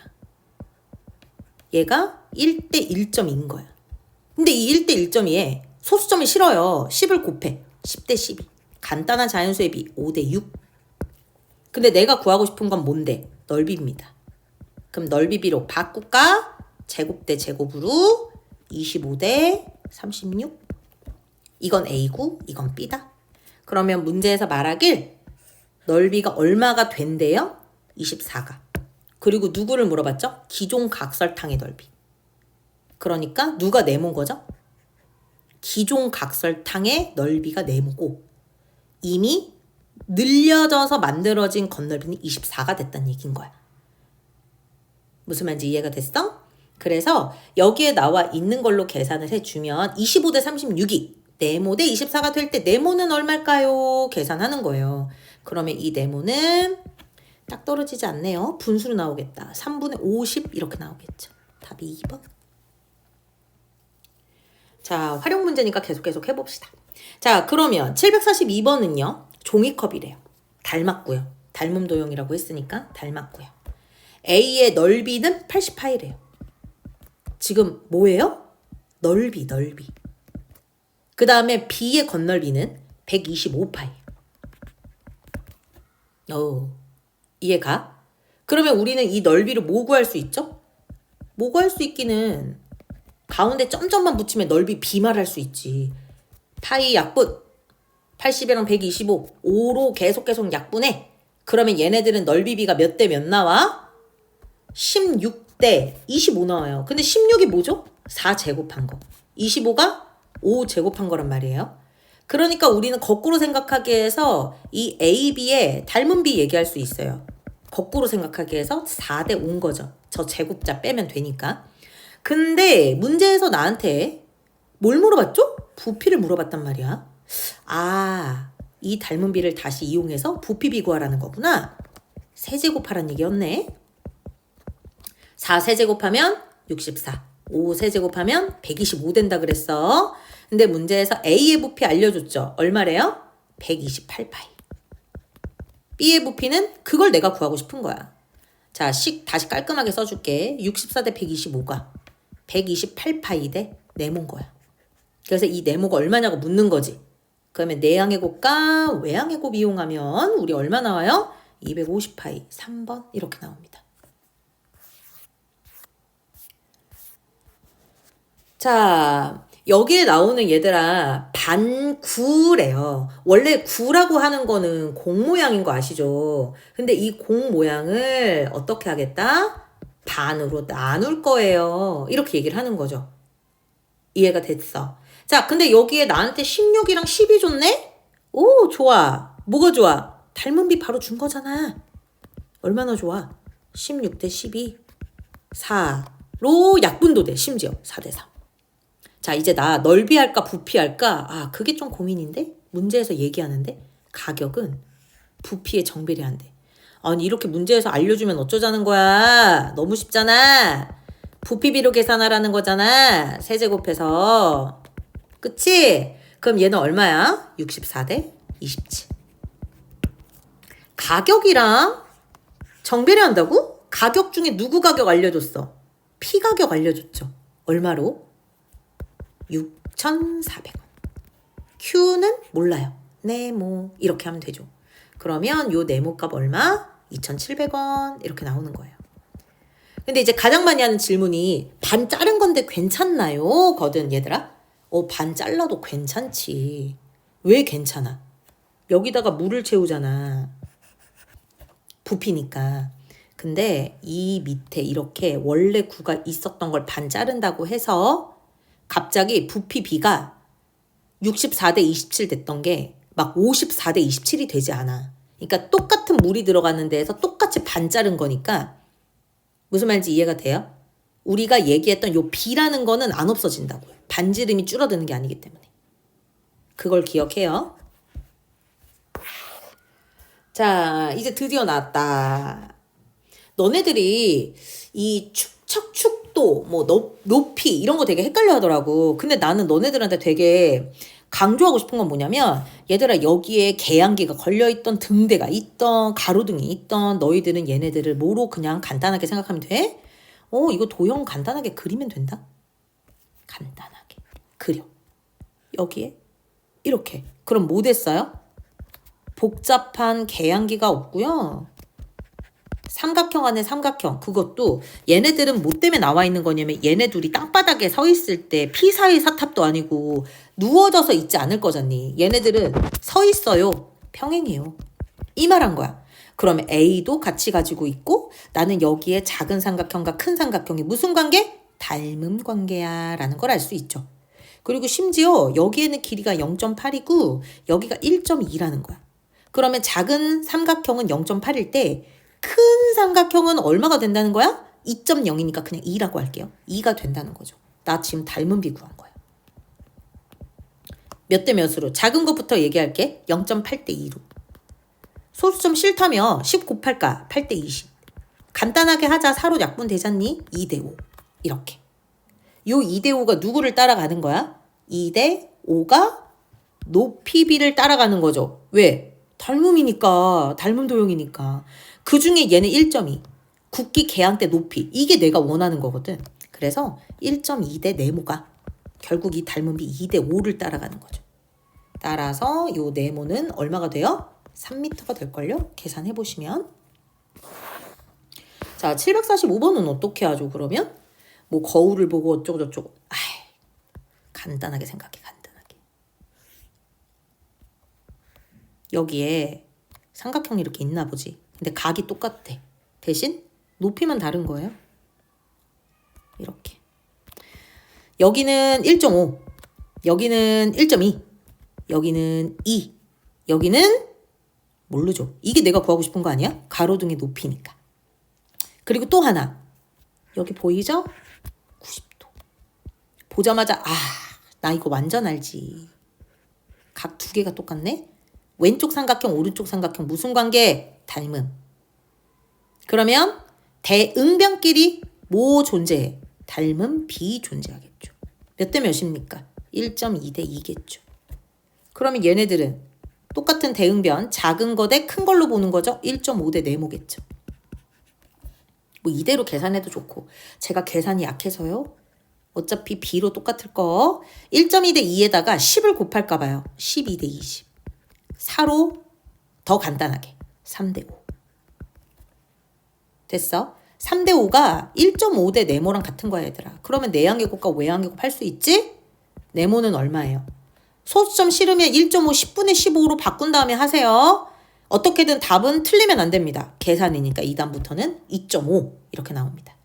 얘가 1대 1.2인 거야. 근데 이 1대 1.2에 소수점이 싫어요. 10을 곱해. 10대 12. 간단한 자연수의 비 5대 6. 근데 내가 구하고 싶은 건 뭔데? 넓이입니다. 그럼 넓이비로 바꿀까? 제곱 대 제곱으로 25대 36. 이건 A고 이건 B다. 그러면 문제에서 말하길 넓이가 얼마가 된대요? 24가. 그리고 누구를 물어봤죠? 기존 각설탕의 넓이. 그러니까 누가 네모인 거죠? 기존 각설탕의 넓이가 네모고 이미 늘려져서 만들어진 건널이는 24가 됐다는 얘기인 거야. 무슨 말인지 이해가 됐어? 그래서 여기에 나와 있는 걸로 계산을 해주면 25대 36이 네모 대 24가 될 때 네모는 얼마일까요? 계산하는 거예요. 그러면 이 네모는 딱 떨어지지 않네요. 분수로 나오겠다. 3분의 50 이렇게 나오겠죠. 답이 2번. 자, 활용 문제니까 계속 해봅시다. 자, 그러면 742번은요. 종이컵이래요. 닮았고요. 닮음 도형이라고 했으니까 닮았고요. A의 넓이는 80파이래요. 지금 뭐예요? 넓이. 그 다음에 B의 건널이는 125파이. 이해가? 그러면 우리는 이 넓이를 뭐 구할 수 있죠? 뭐 구할 수 있기는 가운데 점점만 붙이면 넓이 B말 할 수 있지. 파이 약분 80이랑 125 5로 계속 약분해. 그러면 얘네들은 넓이 B가 몇 대 몇 나와? 16대 25 나와요. 근데 16이 뭐죠? 4 제곱한 거. 25가 5 제곱한 거란 말이에요. 그러니까 우리는 거꾸로 생각하게 해서 이 A, B의 닮은 B 얘기할 수 있어요. 거꾸로 생각하게 해서 4대 5인 거죠. 저 제곱자 빼면 되니까. 근데 문제에서 나한테 뭘 물어봤죠? 부피를 물어봤단 말이야. 아, 이 닮은 비를 다시 이용해서 부피 비구하라는 거구나. 세제곱하라는 얘기였네. 4 세제곱하면 64. 5 세제곱하면 125 된다 그랬어. 근데 문제에서 A의 부피 알려줬죠. 얼마래요? 128파이. B의 부피는 그걸 내가 구하고 싶은 거야. 자, 다시 깔끔하게 써줄게. 64 대 125가 128파이 대 네모인 거야. 그래서 이 네모가 얼마냐고 묻는 거지. 그러면 내항의 곱과 외항의 곱 이용하면 우리 얼마 나와요? 250파이 3번 이렇게 나옵니다. 자, 여기에 나오는 얘들아 반구래요. 원래 구라고 하는 거는 공 모양인 거 아시죠? 근데 이 공 모양을 어떻게 하겠다? 반으로 나눌 거예요. 이렇게 얘기를 하는 거죠. 이해가 됐어. 자, 근데 여기에 나한테 16이랑 10이 줬네? 오, 좋아. 뭐가 좋아? 닮은 비 바로 준 거잖아. 얼마나 좋아? 16 대 12, 4로 약분도 돼. 심지어 4대 3. 자, 이제 나 넓이할까 부피할까? 아, 그게 좀 고민인데? 문제에서 얘기하는데 가격은 부피에 정비례한대. 아니, 이렇게 문제에서 알려주면 어쩌자는 거야? 너무 쉽잖아. 부피비로 계산하라는 거잖아. 세제곱해서. 그치? 그럼 얘는 얼마야? 64대 27. 가격이랑 정비례한다고? 가격 중에 누구 가격 알려줬어? P 가격 알려줬죠. 얼마로? 6,400원. Q는 몰라요. 네모 이렇게 하면 되죠. 그러면 요 네모 값 얼마? 2,700원 이렇게 나오는 거예요. 근데 이제 가장 많이 하는 질문이 반 자른 건데 괜찮나요? 거든 얘들아. 반 잘라도 괜찮지. 왜 괜찮아? 여기다가 물을 채우잖아. 부피니까. 근데 이 밑에 이렇게 원래 구가 있었던 걸 반 자른다고 해서 갑자기 부피 B가 64대 27 됐던 게 막 54대 27이 되지 않아. 그러니까 똑같은 물이 들어가는 데에서 똑같이 반 자른 거니까 무슨 말인지 이해가 돼요? 우리가 얘기했던 요 B라는 거는 안 없어진다고요. 반지름이 줄어드는 게 아니기 때문에. 그걸 기억해요. 자, 이제 드디어 나왔다. 너네들이 이 축척, 축도, 뭐 높이 이런 거 되게 헷갈려 하더라고. 근데 나는 너네들한테 되게 강조하고 싶은 건 뭐냐면 얘들아 여기에 계량기가 걸려있던 등대가 있던 가로등이 있던 너희들은 얘네들을 뭐로 그냥 간단하게 생각하면 돼? 이거 도형 간단하게 그리면 된다. 간단하게 그려. 여기에 이렇게. 그럼 뭐 됐어요? 복잡한 계량기가 없고요. 삼각형 안에 삼각형. 그것도 얘네들은 뭐 때문에 나와 있는 거냐면 얘네 둘이 땅바닥에 서 있을 때 피사의 사탑도 아니고 누워져서 있지 않을 거잖니. 얘네들은 서 있어요. 평행해요. 이 말한 거야. 그러면 A도 같이 가지고 있고 나는 여기에 작은 삼각형과 큰 삼각형이 무슨 관계? 닮음 관계야 라는 걸 알 수 있죠. 그리고 심지어 여기에는 길이가 0.8이고 여기가 1.2라는 거야. 그러면 작은 삼각형은 0.8일 때 큰 삼각형은 얼마가 된다는 거야? 2.0이니까 그냥 2라고 할게요. 2가 된다는 거죠. 나 지금 닮은 비 구한 거야. 몇 대 몇으로? 작은 것부터 얘기할게. 0.8대 2로. 소수점 싫다며 10 곱할까? 8대 20. 간단하게 하자. 4로 약분 되잖니? 2대 5. 이렇게. 요 2대 5가 누구를 따라가는 거야? 2대 5가 높이 비를 따라가는 거죠. 왜? 닮음이니까. 닮음 도형이니까. 그 중에 얘는 1.2. 굵기 계양 때 높이. 이게 내가 원하는 거거든. 그래서 1.2대 네모가 결국 이 닮은 비 2대 5를 따라가는 거죠. 따라서 요 네모는 얼마가 돼요? 3m가 될걸요? 계산해 보시면. 자, 745번은 어떻게 하죠, 그러면? 뭐 거울을 보고 어쩌고 저쩌고. 간단하게 생각해, 간단하게. 여기에 삼각형이 이렇게 있나 보지. 근데 각이 똑같아. 대신 높이만 다른 거예요. 이렇게. 여기는 1.5, 여기는 1.2, 여기는 2, 여기는 모르죠. 이게 내가 구하고 싶은 거 아니야? 가로등의 높이니까. 그리고 또 하나. 여기 보이죠? 90도. 보자마자 나 이거 완전 알지. 각 두 개가 똑같네? 왼쪽 삼각형, 오른쪽 삼각형 무슨 관계? 닮음. 그러면 대응변끼리 뭐 존재해? 닮음 B 존재하겠죠. 몇 대 몇입니까? 1.2대 2겠죠. 그러면 얘네들은 똑같은 대응변 작은 거 대 큰 걸로 보는 거죠. 1.5대 네모겠죠. 뭐 이대로 계산해도 좋고 제가 계산이 약해서요. 어차피 B로 똑같을 거 1.2대 2에다가 10을 곱할까 봐요. 12대 20. 4로 더 간단하게 3대 5. 됐어? 3대 5가 1.5대 네모랑 같은 거야 얘들아. 그러면 내항의 곱과 외항의 곱 할 수 있지? 네모는 얼마예요? 소수점 싫으면 1.5 10분의 15로 바꾼 다음에 하세요. 어떻게든 답은 틀리면 안 됩니다. 계산이니까 2단부터는 2.5 이렇게 나옵니다.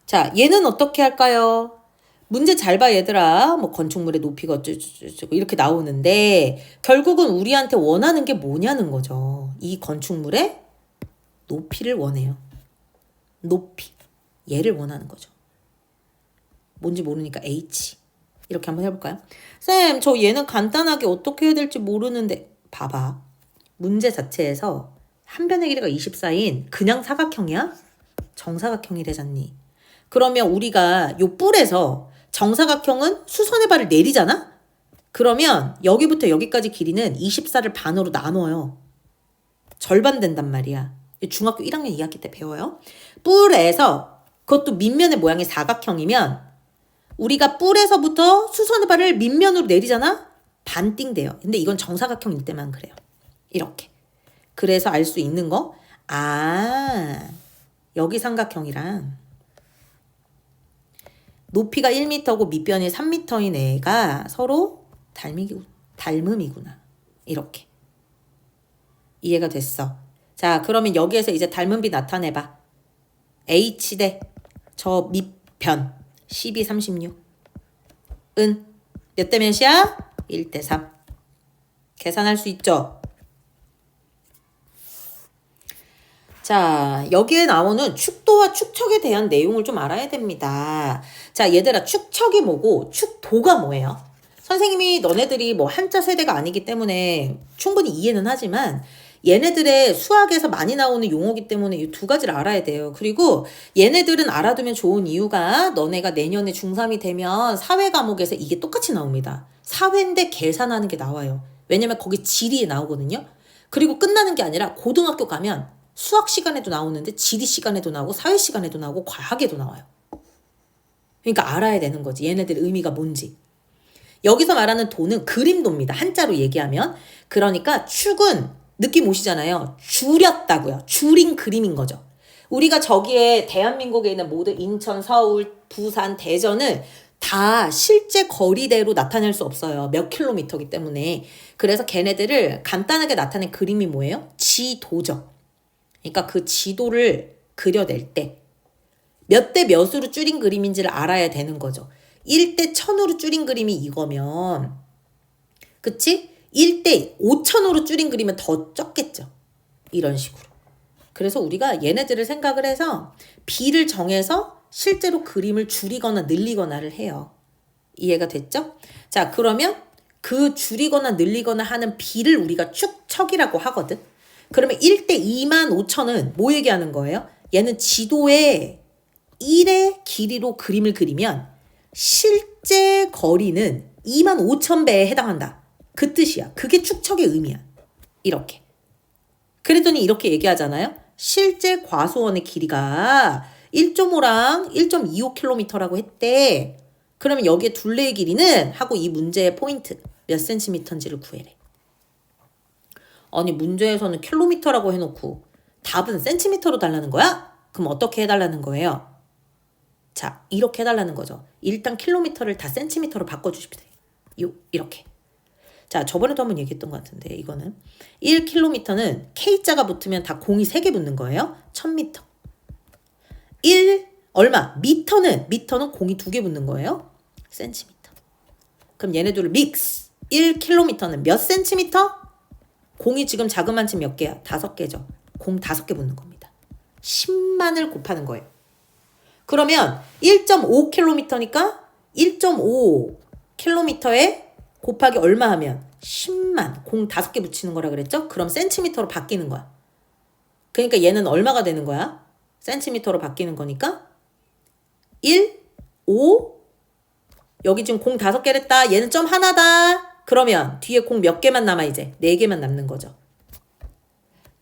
자, 얘는 어떻게 할까요? 문제 잘 봐 얘들아. 뭐 건축물의 높이가 어쩌고 이렇게 나오는데 결국은 우리한테 원하는 게 뭐냐는 거죠. 이 건축물의 높이를 원해요. 높이. 얘를 원하는 거죠. 뭔지 모르니까 H. 이렇게 한번 해볼까요? 쌤, 저 얘는 간단하게 어떻게 해야 될지 모르는데 봐봐. 문제 자체에서 한 변의 길이가 24인 그냥 사각형이야? 정사각형이래잖니. 그러면 우리가 요 뿔에서 정사각형은 수선의 발을 내리잖아? 그러면 여기부터 여기까지 길이는 24를 반으로 나눠요. 절반 된단 말이야. 중학교 1학년 2학기 때 배워요. 뿔에서 그것도 밑면의 모양이 사각형이면 우리가 뿔에서부터 수선의 발을 밑면으로 내리잖아? 반띵 돼요. 근데 이건 정사각형일 때만 그래요. 이렇게. 그래서 알 수 있는 거? 아, 여기 삼각형이랑 높이가 1m고 밑변이 3m인 애가 서로 닮음이구나. 이렇게. 이해가 됐어. 자, 그러면 여기에서 이제 닮음비 나타내봐. H 대 저 밑변 12, 36. 은 몇 대 몇이야? 1대 3. 계산할 수 있죠? 자, 여기에 나오는 축도와 축척에 대한 내용을 좀 알아야 됩니다. 자, 얘들아, 축척이 뭐고 축도가 뭐예요? 선생님이 너네들이 뭐 한자 세대가 아니기 때문에 충분히 이해는 하지만 얘네들의 수학에서 많이 나오는 용어기 때문에 이 두 가지를 알아야 돼요. 그리고 얘네들은 알아두면 좋은 이유가 너네가 내년에 중3이 되면 사회 과목에서 이게 똑같이 나옵니다. 사회인데 계산하는 게 나와요. 왜냐면 거기 지리에 나오거든요. 그리고 끝나는 게 아니라 고등학교 가면 수학 시간에도 나오는데 지리 시간에도 나오고 사회 시간에도 나오고 과학에도 나와요. 그러니까 알아야 되는 거지. 얘네들의 의미가 뭔지. 여기서 말하는 도는 그림도입니다. 한자로 얘기하면. 그러니까 축은 느낌 오시잖아요. 줄였다고요. 줄인 그림인 거죠. 우리가 저기에 대한민국에 있는 모든 인천, 서울, 부산, 대전을 다 실제 거리대로 나타낼 수 없어요. 몇 킬로미터이기 때문에. 그래서 걔네들을 간단하게 나타낸 그림이 뭐예요? 지도죠. 그러니까 그 지도를 그려낼 때 몇 대 몇으로 줄인 그림인지를 알아야 되는 거죠. 1대 1000으로 줄인 그림이 이거면 그치? 1대 5000으로 줄인 그림은 더 적겠죠. 이런 식으로. 그래서 우리가 얘네들을 생각을 해서 B를 정해서 실제로 그림을 줄이거나 늘리거나를 해요. 이해가 됐죠? 자, 그러면 그 줄이거나 늘리거나 하는 B를 우리가 축척이라고 하거든. 그러면 1대 25,000은 뭐 얘기하는 거예요? 얘는 지도에 1의 길이로 그림을 그리면 실제 거리는 25,000배에 해당한다. 그 뜻이야. 그게 축척의 의미야. 이렇게. 그랬더니 이렇게 얘기하잖아요. 실제 과수원의 길이가 1.5랑 1.25km라고 했대. 그러면 여기에 둘레의 길이는 하고 이 문제의 포인트 몇 센티미터인지를 구해래. 아니 문제에서는 킬로미터라고 해놓고 답은 센티미터로 달라는 거야? 그럼 어떻게 해달라는 거예요? 자, 이렇게 해달라는 거죠. 일단 킬로미터를 다 센티미터로 바꿔주십시오. 이렇게. 자, 저번에도 한번 얘기했던 것 같은데 이거는 1km는 K자가 붙으면 다 공이 3개 붙는 거예요. 1000m. 1 얼마? 미터는 공이 2개 붙는 거예요. 센티미터. 그럼 얘네들을 믹스. 1km는 몇 센티미터? 공이 지금 자그만 치 몇 개야? 5개죠. 공 5개 붙는 겁니다. 10만을 곱하는 거예요. 그러면 1.5km니까 1.5km에 곱하기 얼마 하면 10만 공 5개 붙이는 거라 그랬죠? 그럼 센티미터로 바뀌는 거야. 그러니까 얘는 얼마가 되는 거야? 센티미터로 바뀌는 거니까 1, 5 여기 지금 공 5개 했다. 얘는 점 하나다. 그러면 뒤에 공 몇 개만 남아 이제? 4개만 남는 거죠.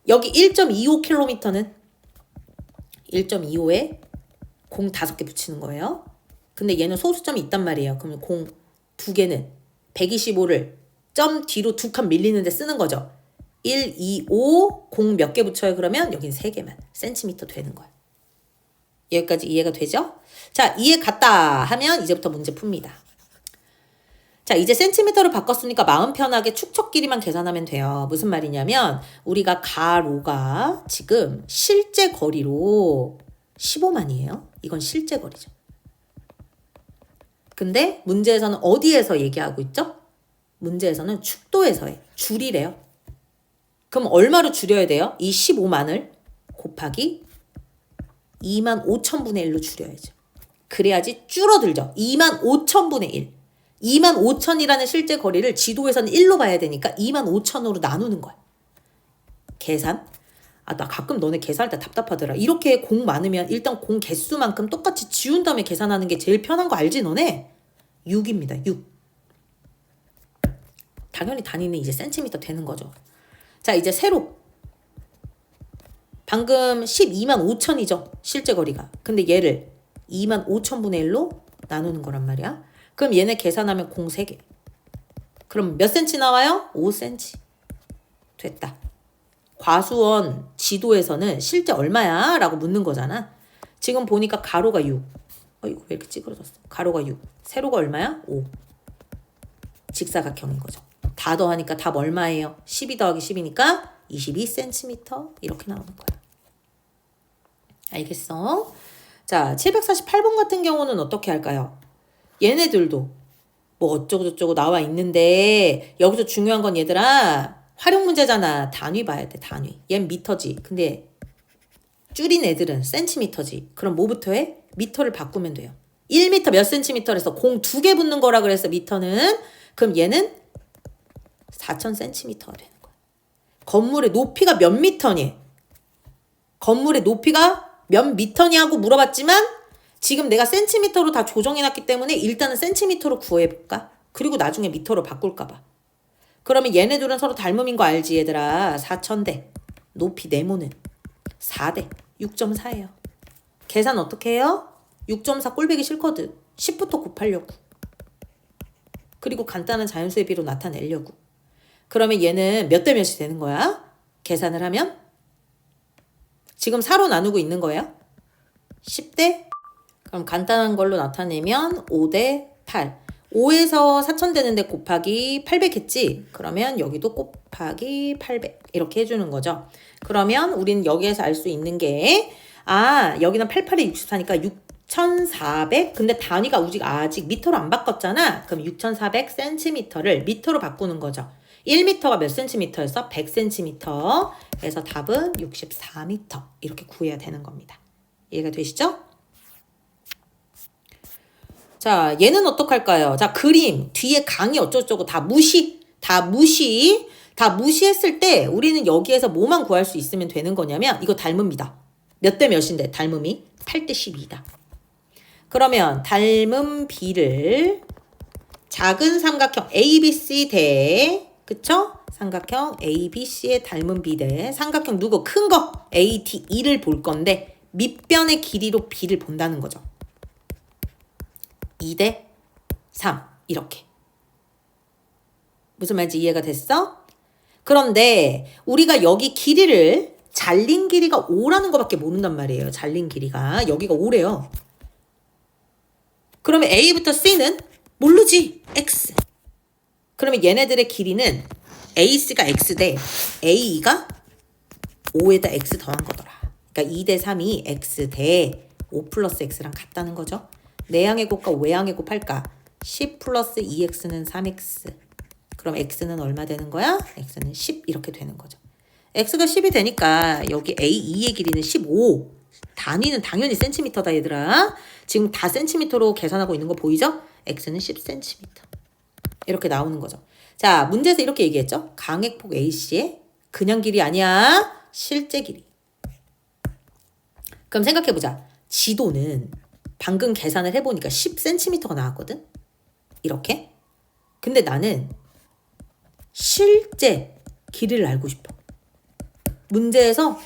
여기 1.25km는 1.25에 공 5개 붙이는 거예요. 근데 얘는 소수점이 있단 말이에요. 그러면 공 2개는 125를 점 뒤로 2칸 밀리는데 쓰는 거죠. 1, 2, 5, 공 몇 개 붙여요? 그러면 여긴 3개만. 센티미터 되는 거야. 여기까지 이해가 되죠? 자, 이해 갔다 하면 이제부터 문제 풉니다. 자, 이제 센티미터로 바꿨으니까 마음 편하게 축척 길이만 계산하면 돼요. 무슨 말이냐면 우리가 가로가 지금 실제 거리로 15만이에요. 이건 실제 거리죠. 근데 문제에서는 어디에서 얘기하고 있죠? 문제에서는 축도에서 해. 줄이래요. 그럼 얼마로 줄여야 돼요? 이 15만을 곱하기 2만 5천분의 1로 줄여야죠. 그래야지 줄어들죠. 2만 5천분의 1. 2만 5천이라는 실제 거리를 지도에서는 1로 봐야 되니까 2만 5천으로 나누는 거야. 계산? 아, 나 가끔 너네 계산할 때 답답하더라. 이렇게 공 많으면 일단 공 개수만큼 똑같이 지운 다음에 계산하는 게 제일 편한 거 알지 너네? 6입니다. 6. 당연히 단위는 이제 센티미터 되는 거죠. 자, 이제 세로. 방금 12만 5천이죠. 실제 거리가. 근데 얘를 2만 5천분의 1로 나누는 거란 말이야. 그럼 얘네 계산하면 공 3개. 그럼 몇 센치 나와요? 5cm. 됐다. 과수원 지도에서는 실제 얼마야? 라고 묻는 거잖아. 지금 보니까 가로가 6. 이거 왜 이렇게 찌그러졌어? 가로가 6. 세로가 얼마야? 5. 직사각형인 거죠. 다 더하니까 답 얼마예요? 12 더하기 10이니까 22cm 이렇게 나오는 거야. 알겠어? 자, 748번 같은 경우는 어떻게 할까요? 얘네들도 뭐 어쩌고저쩌고 나와 있는데 여기서 중요한 건 얘들아 활용 문제잖아. 단위 봐야 돼. 단위. 얜 미터지. 근데 줄인 애들은 센티미터지. 그럼 뭐부터 해? 미터를 바꾸면 돼요. 1미터 몇 센티미터에서 공 2개 붙는 거라 그래서 미터는 그럼 얘는 4,000cm가 되는 거야. 건물의 높이가 몇 미터니? 건물의 높이가 몇 미터냐고 물어봤지만 지금 내가 센티미터로 다 조정해놨기 때문에 일단은 센티미터로 구해볼까? 그리고 나중에 미터로 바꿀까봐. 그러면 얘네들은 서로 닮음인 거 알지 얘들아. 4,000대 높이 네모는 4대 6.4예요. 계산 어떻게 해요? 6.4 꼴배기 싫거든. 10부터 곱하려고. 그리고 간단한 자연수의 비로 나타내려고. 그러면 얘는 몇 대 몇이 되는 거야? 계산을 하면 지금 4로 나누고 있는 거예요. 10대? 그럼 간단한 걸로 나타내면 5대 8. 5에서 4,000 되는데 곱하기 800 했지? 그러면 여기도 곱하기 800 이렇게 해주는 거죠. 그러면 우린 여기에서 알 수 있는 게 여기는 88에 64니까 6,400 근데 단위가 아직 미터로 안 바꿨잖아. 그럼 6,400cm를 미터로 바꾸는 거죠. 1m가 몇 cm였어? 100cm. 그래서 답은 64m. 이렇게 구해야 되는 겁니다. 이해가 되시죠? 자, 얘는 어떡할까요? 자, 그림 뒤에 강이 어쩌고저쩌고 다 무시했을 때 우리는 여기에서 뭐만 구할 수 있으면 되는 거냐면 이거 닮음이다. 몇 대 몇인데 닮음이? 8대 12다. 그러면 닮음 B를 작은 삼각형 ABC 대 그쵸? 삼각형 ABC의 닮은 B 대 삼각형 누구? 큰 거 ADE를 볼 건데 밑변의 길이로 B를 본다는 거죠. 2대 3 이렇게. 무슨 말인지 이해가 됐어? 그런데 우리가 여기 길이를 잘린 길이가 5라는 거밖에 모른단 말이에요. 잘린 길이가 여기가 5래요. 그러면 A부터 C는 모르지. X. 그러면 얘네들의 길이는 AC가 X대 AE가 5에다 X 더한 거더라. 그러니까 2대 3이 X 대 5 플러스 X랑 같다는 거죠. 내항의 곱과 외항의 곱할까? 10 플러스 2X는 3X. 그럼 X는 얼마 되는 거야? X는 10 이렇게 되는 거죠. X가 10이 되니까 여기 AE의 길이는 15. 단위는 당연히 센티미터다 얘들아. 지금 다 센티미터로 계산하고 있는 거 보이죠? X는 10cm. 이렇게 나오는 거죠. 자, 문제에서 이렇게 얘기했죠. 강액폭 AC의 그냥 길이 아니야. 실제 길이. 그럼 생각해보자. 지도는 방금 계산을 해보니까 10cm가 나왔거든. 이렇게. 근데 나는 실제 길이를 알고 싶어. 문제에서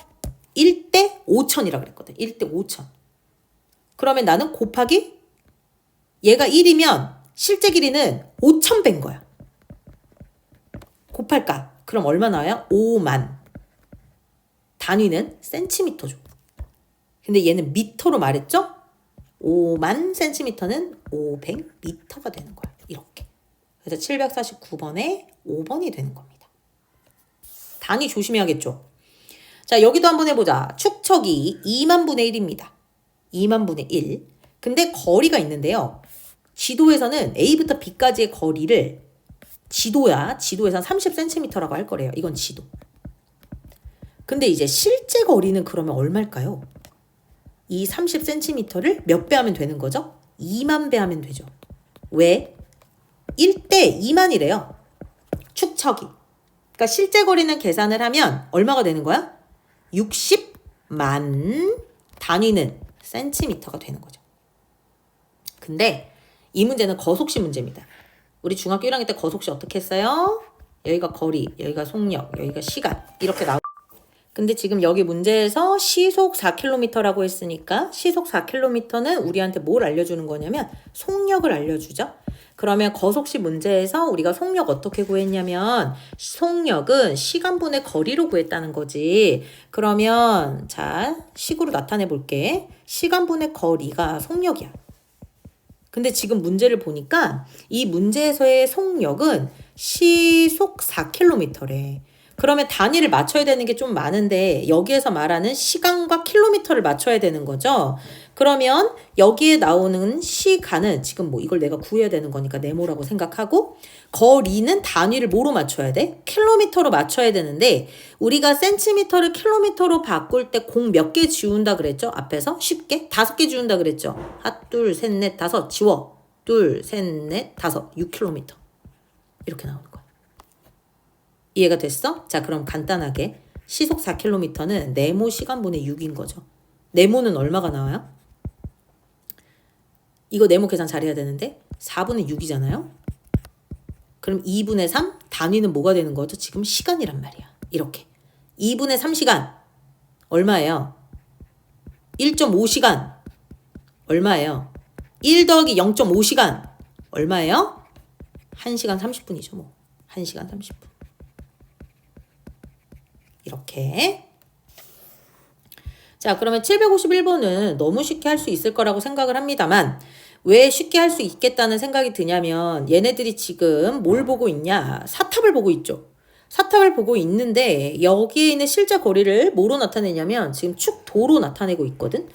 1대 5천이라고 그랬거든. 1대 5천. 그러면 나는 곱하기 얘가 1이면 실제 길이는 5,000배인 거야. 곱할까? 그럼 얼마 나와요? 5만. 단위는 센티미터죠. 근데 얘는 미터로 말했죠? 5만 센티미터는 500미터가 되는 거야. 이렇게. 그래서 749번에 5번이 되는 겁니다. 단위 조심해야겠죠? 자, 여기도 한번 해보자. 축척이 2만 분의 1입니다. 2만 분의 1. 근데 거리가 있는데요. 지도에서는 A부터 B까지의 거리를 지도에서는 30cm라고 할 거래요. 이건 지도. 근데 이제 실제 거리는 그러면 얼마일까요? 이 30cm를 몇 배 하면 되는 거죠? 2만 배 하면 되죠. 왜? 1대 2만이래요. 축척이. 그러니까 실제 거리는 계산을 하면 얼마가 되는 거야? 60만 단위는 센티미터가 되는 거죠. 근데 이 문제는 거속시 문제입니다. 우리 중학교 1학년 때 거속시 어떻게 했어요? 여기가 거리, 여기가 속력, 여기가 시간 이렇게 나오고 근데 지금 여기 문제에서 시속 4km라고 했으니까 시속 4km는 우리한테 뭘 알려주는 거냐면 속력을 알려주죠. 그러면 거속시 문제에서 우리가 속력 어떻게 구했냐면 속력은 시간분의 거리로 구했다는 거지. 그러면 자 식으로 나타내 볼게. 시간분의 거리가 속력이야. 근데 지금 문제를 보니까 이 문제에서의 속력은 시속 4km래. 그러면 단위를 맞춰야 되는 게 좀 많은데 여기에서 말하는 시간과 킬로미터를 맞춰야 되는 거죠. 그러면 여기에 나오는 시간은 지금 뭐 이걸 내가 구해야 되는 거니까 네모라고 생각하고 거리는 단위를 뭐로 맞춰야 돼? 킬로미터로 맞춰야 되는데 우리가 센티미터를 킬로미터로 바꿀 때 공 몇 개 지운다 그랬죠? 앞에서 쉽게 5개 지운다 그랬죠? 하나, 둘, 셋, 넷, 다섯 지워. 둘, 셋, 넷, 다섯 6km 이렇게 나오는 거야. 이해가 됐어? 자, 그럼 간단하게 시속 4km는 네모 시간분의 6인 거죠. 네모는 얼마가 나와요? 이거 네모 계산 잘해야 되는데 4분의 6이잖아요. 그럼 2분의 3 단위는 뭐가 되는 거죠? 지금 시간이란 말이야. 이렇게 2분의 3시간 얼마예요? 1.5시간 얼마예요? 1 더하기 0.5시간 얼마예요? 1시간 30분이죠. 뭐 1시간 30분. 이렇게. 자, 그러면 751번은 너무 쉽게 할 수 있을 거라고 생각을 합니다만 왜 쉽게 할 수 있겠다는 생각이 드냐면 얘네들이 지금 뭘 보고 있냐? 사탑을 보고 있죠. 사탑을 보고 있는데 여기에 있는 실제 거리를 뭐로 나타내냐면 지금 축도로 나타내고 있거든.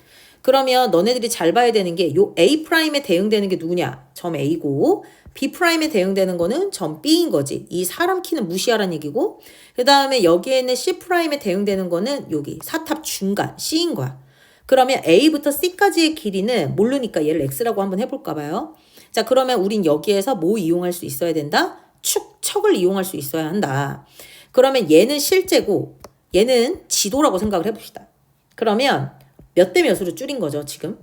그러면 너네들이 잘 봐야 되는 게 요 A'에 대응되는 게 누구냐? 점 A고 B'에 대응되는 거는 점 B인 거지. 이 사람 키는 무시하라는 얘기고 그 다음에 여기에 있는 C'에 대응되는 거는 여기 사탑 중간 C인 거야. 그러면 A부터 C까지의 길이는 모르니까 얘를 X라고 한번 해볼까 봐요. 자, 그러면 우린 여기에서 뭐 이용할 수 있어야 된다? 축척을 이용할 수 있어야 한다. 그러면 얘는 실제고 얘는 지도라고 생각을 해봅시다. 그러면 몇 대 몇으로 줄인 거죠, 지금?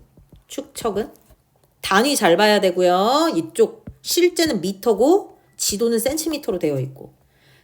축척은? 단위 잘 봐야 되고요. 이쪽 실제는 미터고 지도는 센티미터로 되어 있고.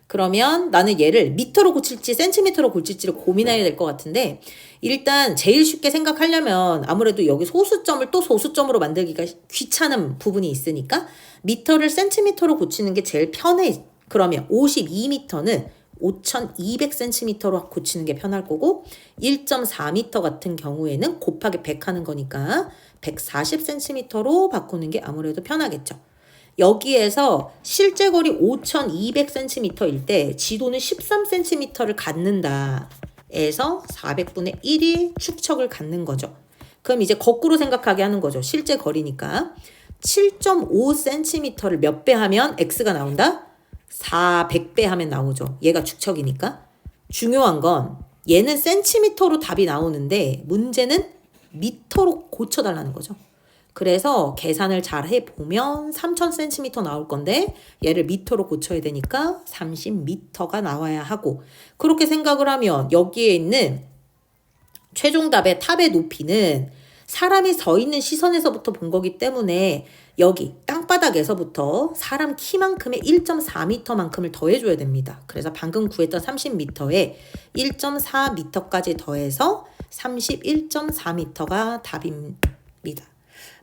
그러면 나는 얘를 미터로 고칠지 센티미터로 고칠지를 고민해야 될 것 같은데 일단 제일 쉽게 생각하려면 아무래도 여기 소수점을 또 소수점으로 만들기가 귀찮은 부분이 있으니까 미터를 센티미터로 고치는 게 제일 편해. 그러면 52m는 5200cm로 고치는 게 편할 거고 1.4m 같은 경우에는 곱하기 100 하는 거니까 140cm로 바꾸는 게 아무래도 편하겠죠. 여기에서 실제 거리 5200cm일 때 지도는 13cm를 갖는다. 에서 400분의 1이 축척을 갖는 거죠. 그럼 이제 거꾸로 생각하게 하는 거죠. 실제 거리니까 7.5cm를 몇 배 하면 x가 나온다? 400배 하면 나오죠. 얘가 축척이니까. 중요한 건 얘는 센티미터로 답이 나오는데 문제는 미터로 고쳐달라는 거죠. 그래서 계산을 잘 해보면 3000cm 나올 건데 얘를 미터로 고쳐야 되니까 30m가 나와야 하고 그렇게 생각을 하면 여기에 있는 최종답의 탑의 높이는 사람이 서 있는 시선에서부터 본 거기 때문에 여기 땅바닥에서부터 사람 키만큼의 1.4m만큼을 더해줘야 됩니다. 그래서 방금 구했던 30m에 1.4m까지 더해서 31.4m가 답입니다.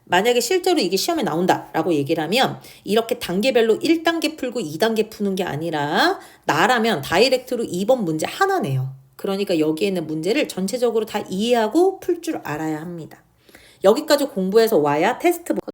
만약에 실제로 이게 시험에 나온다라고 얘기를 하면 이렇게 단계별로 1단계 풀고 2단계 푸는 게 아니라 나라면 다이렉트로 2번 문제 하나 내요. 그러니까 여기에 있는 문제를 전체적으로 다 이해하고 풀 줄 알아야 합니다. 여기까지 공부해서 와야 테스트